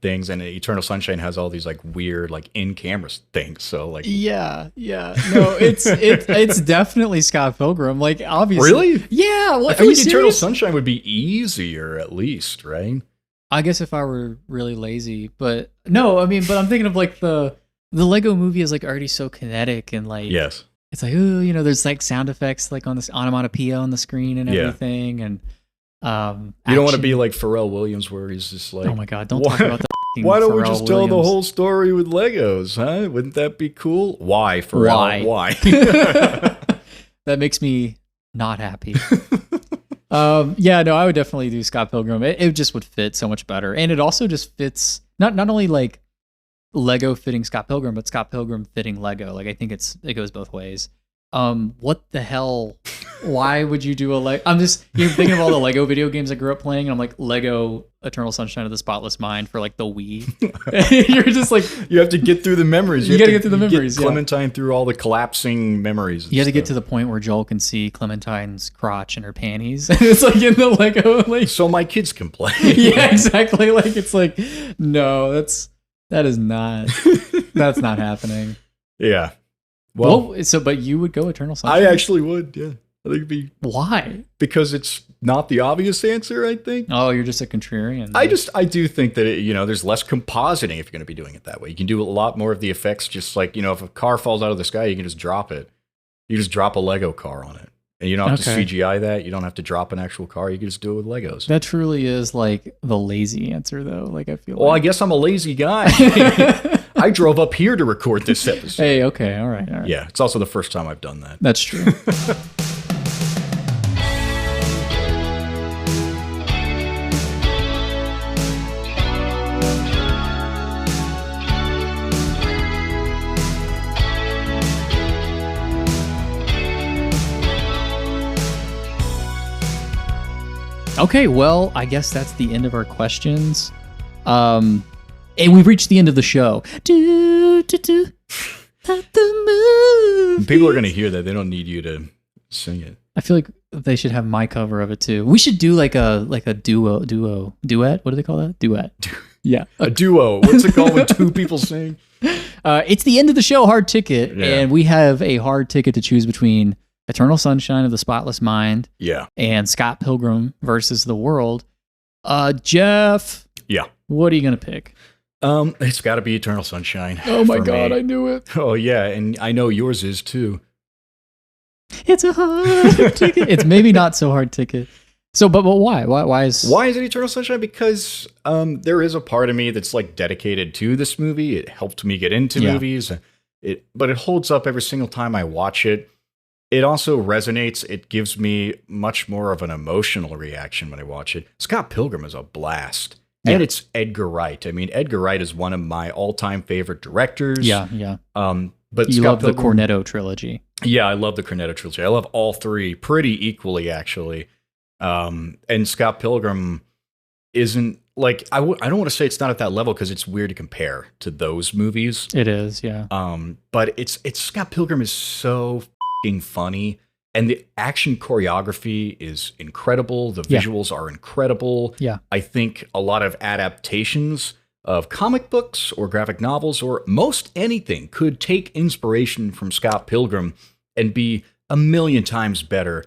things, and Eternal Sunshine has all these like weird like in-camera things. So like, no, it's definitely Scott Pilgrim. Like obviously, really, yeah. I feel like Eternal Sunshine would be easier at least, right? I guess if I were really lazy, but no, I mean, but I'm thinking of like the Lego movie is like already so kinetic and like it's like there's like sound effects like on this onomatopoeia on the screen and everything and. You don't want to be like Pharrell Williams where he's just like, oh my god, don't talk about the why don't we Pharrell just tell Williams. the whole story with Legos, huh? Wouldn't that be cool? Why, Pharrell? Why? That makes me not happy. I would definitely do Scott Pilgrim. It just would fit so much better. And it also just fits not only like Lego fitting Scott Pilgrim, but Scott Pilgrim fitting Lego. Like I think it goes both ways. What the hell? Why would you do you're thinking of all the Lego video games I grew up playing, and I'm like, Lego Eternal Sunshine of the Spotless Mind for like the Wii. You're just like, you have to get through the memories. You got to get through the memories. Get Clementine through all the collapsing memories. You have to get to the point where Joel can see Clementine's crotch in her panties. It's like in the Lego, like, so my kids can play. Yeah, exactly. Like it's like, no, that's not happening. Yeah. Well, but you would go Eternal Sunshine? I actually would, yeah. I think it'd be... Why? Because it's not the obvious answer, I think. Oh, you're just a contrarian. I do think that, there's less compositing if you're going to be doing it that way. You can do a lot more of the effects, just like, if a car falls out of the sky, you can just drop it. You just drop a Lego car on it. And you don't have to CGI that. You don't have to drop an actual car. You can just do it with Legos. That truly is like the lazy answer, though. Like I feel. Well, I guess I'm a lazy guy. I drove up here to record this episode. Hey, okay, all right. Yeah, it's also the first time I've done that. That's true. Okay, well, I guess that's the end of our questions. And we've reached the end of the show. People are going to hear that. They don't need you to sing it. I feel like they should have my cover of it too. We should do like a duet. What do they call that? Duet. Yeah. A duo. What's it called when two people sing? It's the end of the show, hard ticket. Yeah. And we have a hard ticket to choose between Eternal Sunshine of the Spotless Mind, Yeah. and Scott Pilgrim versus the World. Jeff, Yeah. what are you gonna pick? It's got to be Eternal Sunshine. Oh my for God, me. I knew it. Oh yeah, and I know yours is too. It's a hard ticket. It's maybe not so hard ticket. So, but why? Why is it Eternal Sunshine? Because there is a part of me that's like dedicated to this movie. It helped me get into movies. But it holds up every single time I watch it. It also resonates. It gives me much more of an emotional reaction when I watch it. Scott Pilgrim is a blast. Yeah. And it's Edgar Wright. I mean, Edgar Wright is one of my all-time favorite directors. Yeah. But you Scott love Pilgrim, the Cornetto trilogy. Yeah, I love the Cornetto trilogy. I love all three pretty equally, actually. And Scott Pilgrim isn't like I don't want to say it's not at that level because it's weird to compare to those movies. It is, yeah. But it's Scott Pilgrim is so f***ing funny, and the action choreography is incredible. The visuals are incredible. Yeah, I think a lot of adaptations of comic books or graphic novels or most anything could take inspiration from Scott Pilgrim and be a million times better.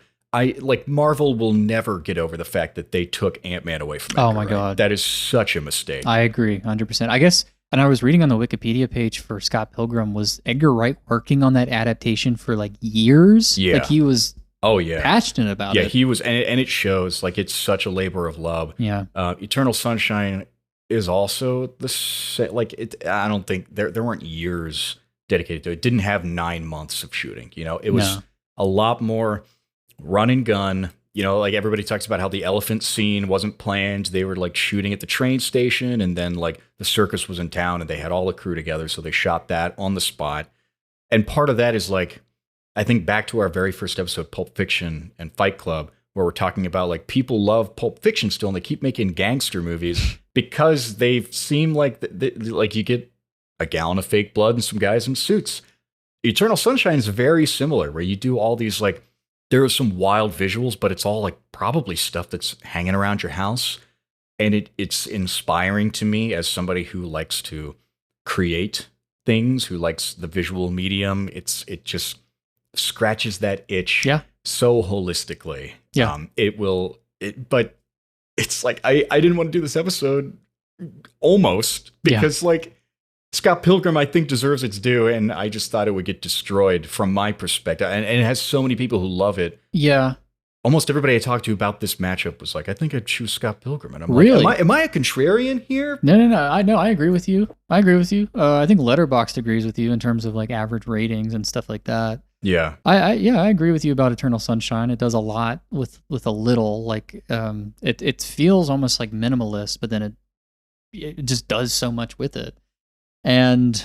Marvel will never get over the fact that they took Ant-Man away from Edgar Oh my Wright. God. That is such a mistake. I agree 100%. I guess, and I was reading on the Wikipedia page for Scott Pilgrim, was Edgar Wright working on that adaptation for like years? Yeah. Like he was passionate about it. Yeah, he was, and it shows. Like, it's such a labor of love. Yeah. Eternal Sunshine is also I don't think there weren't years dedicated to it. It didn't have 9 months of shooting. You know, it was a lot more run and gun. You know, like everybody talks about how the elephant scene wasn't planned. They were like shooting at the train station, and then like the circus was in town and they had all the crew together. So they shot that on the spot. And part of that is like, I think back to our very first episode, Pulp Fiction and Fight Club, where we're talking about like people love Pulp Fiction still, and they keep making gangster movies because they seem like like you get a gallon of fake blood and some guys in suits. Eternal Sunshine is very similar, where you do all these like, there are some wild visuals, but it's all like probably stuff that's hanging around your house. And it's inspiring to me as somebody who likes to create things, who likes the visual medium. It just scratches that itch so holistically. Yeah. But it's like, I didn't want to do this episode almost because like Scott Pilgrim, I think, deserves its due, and I just thought it would get destroyed from my perspective. And it has so many people who love it. Yeah. Almost everybody I talked to about this matchup was like, I think I'd choose Scott Pilgrim. And I'm really? like, am I a contrarian here? No. I agree with you. I think Letterboxd agrees with you in terms of like average ratings and stuff like that. Yeah. I agree with you about Eternal Sunshine. It does a lot with a little. Like it feels almost like minimalist, but then it just does so much with it. And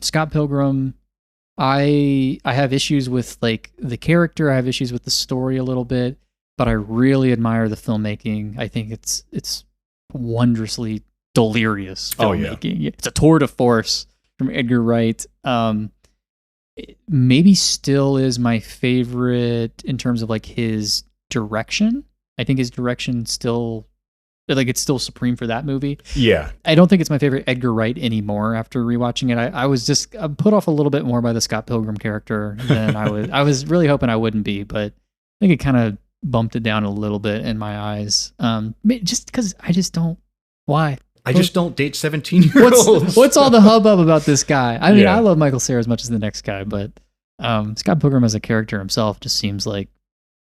Scott Pilgrim, I have issues with like the character. I have issues with the story a little bit, but I really admire the filmmaking. I think it's wondrously delirious filmmaking. Oh, yeah. It's a tour de force from Edgar Wright. Maybe still is my favorite in terms of like his direction. I think his direction still, like, it's still supreme for that movie. Yeah. I don't think it's my favorite Edgar Wright anymore after rewatching it. I was just put off a little bit more by the Scott Pilgrim character than I was really hoping I wouldn't be, but I think it kind of bumped it down a little bit in my eyes. Just because I just don't. Why? I just don't date 17-year-olds. What's all the hubbub about this guy? I mean, I love Michael Cera as much as the next guy, but Scott Pilgrim as a character himself just seems like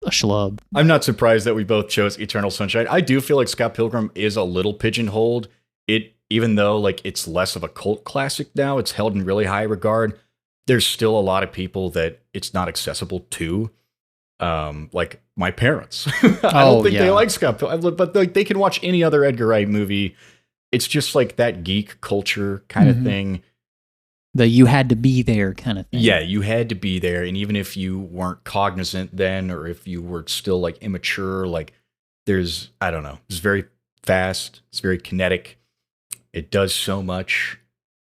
a schlub. I'm not surprised that we both chose Eternal Sunshine. I do feel like Scott Pilgrim is a little pigeonholed. Even though like it's less of a cult classic now, it's held in really high regard. There's still a lot of people that it's not accessible to. Like my parents. I don't think they like Scott Pilgrim, but they can watch any other Edgar Wright movie. It's just like that geek culture kind of thing. The you had to be there kind of thing. Yeah, you had to be there. And even if you weren't cognizant then, or if you were still like immature, like I don't know, it's very fast. It's very kinetic. It does so much.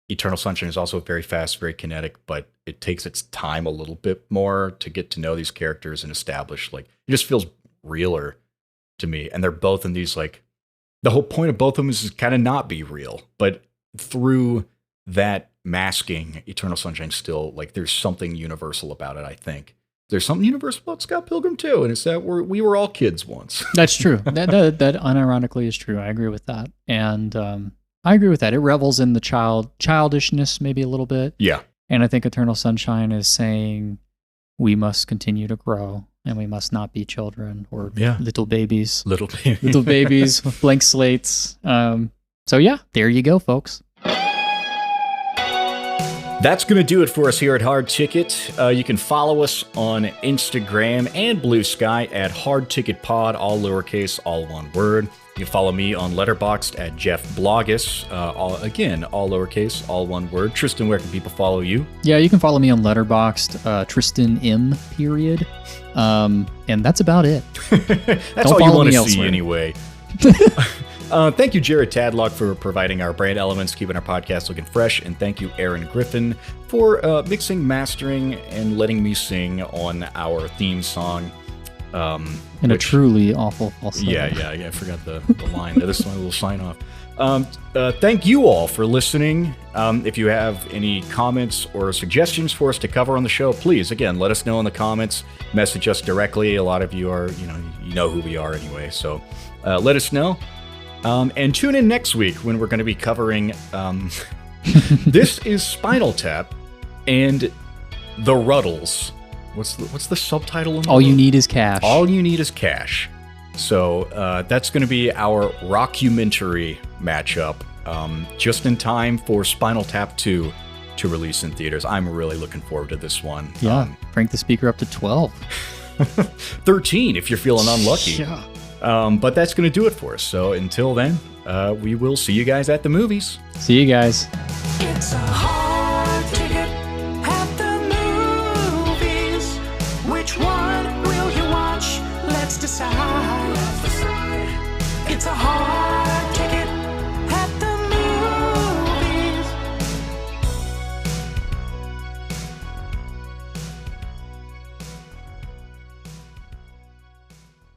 Eternal Sunshine is also very fast, very kinetic, but it takes its time a little bit more to get to know these characters and establish, like, it just feels realer to me. And they're both in these, like, the whole point of both of them is to kind of not be real, but through that masking, Eternal Sunshine still, like, there's something universal about it, I think. there's something universal about Scott Pilgrim too, and it's that we were all kids once. That's true. That unironically is true. I agree with that, and I agree with that. It revels in the childishness maybe a little bit. Yeah, and I think Eternal Sunshine is saying we must continue to grow and we must not be children or little babies. Little babies with blank slates. So yeah, there you go, folks. That's going to do it for us here at Hard Ticket. You can follow us on Instagram and Blue Sky at Hard Ticket Pod, all lowercase, all one word. You can follow me on Letterboxd at Jeff Blogus, all lowercase, all one word. Tristan, where can people follow you? Yeah, you can follow me on Letterboxd, Tristan M. period. And that's about it. That's all you want to see anyway. Thank you, Jared Tadlock, for providing our brand elements, keeping our podcast looking fresh. And thank you, Aaron Griffin, for mixing, mastering, and letting me sing on our theme song. A truly awful falsetto. Yeah. I forgot the line. This is my little sign off. Thank you all for listening. If you have any comments or suggestions for us to cover on the show, please, again, let us know in the comments. Message us directly. A lot of you are, you know who we are anyway. So let us know. And tune in next week when we're going to be covering this is Spinal Tap and The Ruddles. What's the subtitle? All You Need Is Cash. All You Need Is Cash. So that's going to be our rockumentary matchup, just in time for Spinal Tap 2 to release in theaters. I'm really looking forward to this one. Yeah, crank the speaker up to 12. 13 if you're feeling unlucky. Yeah. But that's going to do it for us. So until then, we will see you guys at the movies. See you guys. It's a hard ticket at the movies. Which one will you watch? Let's decide. It's a hard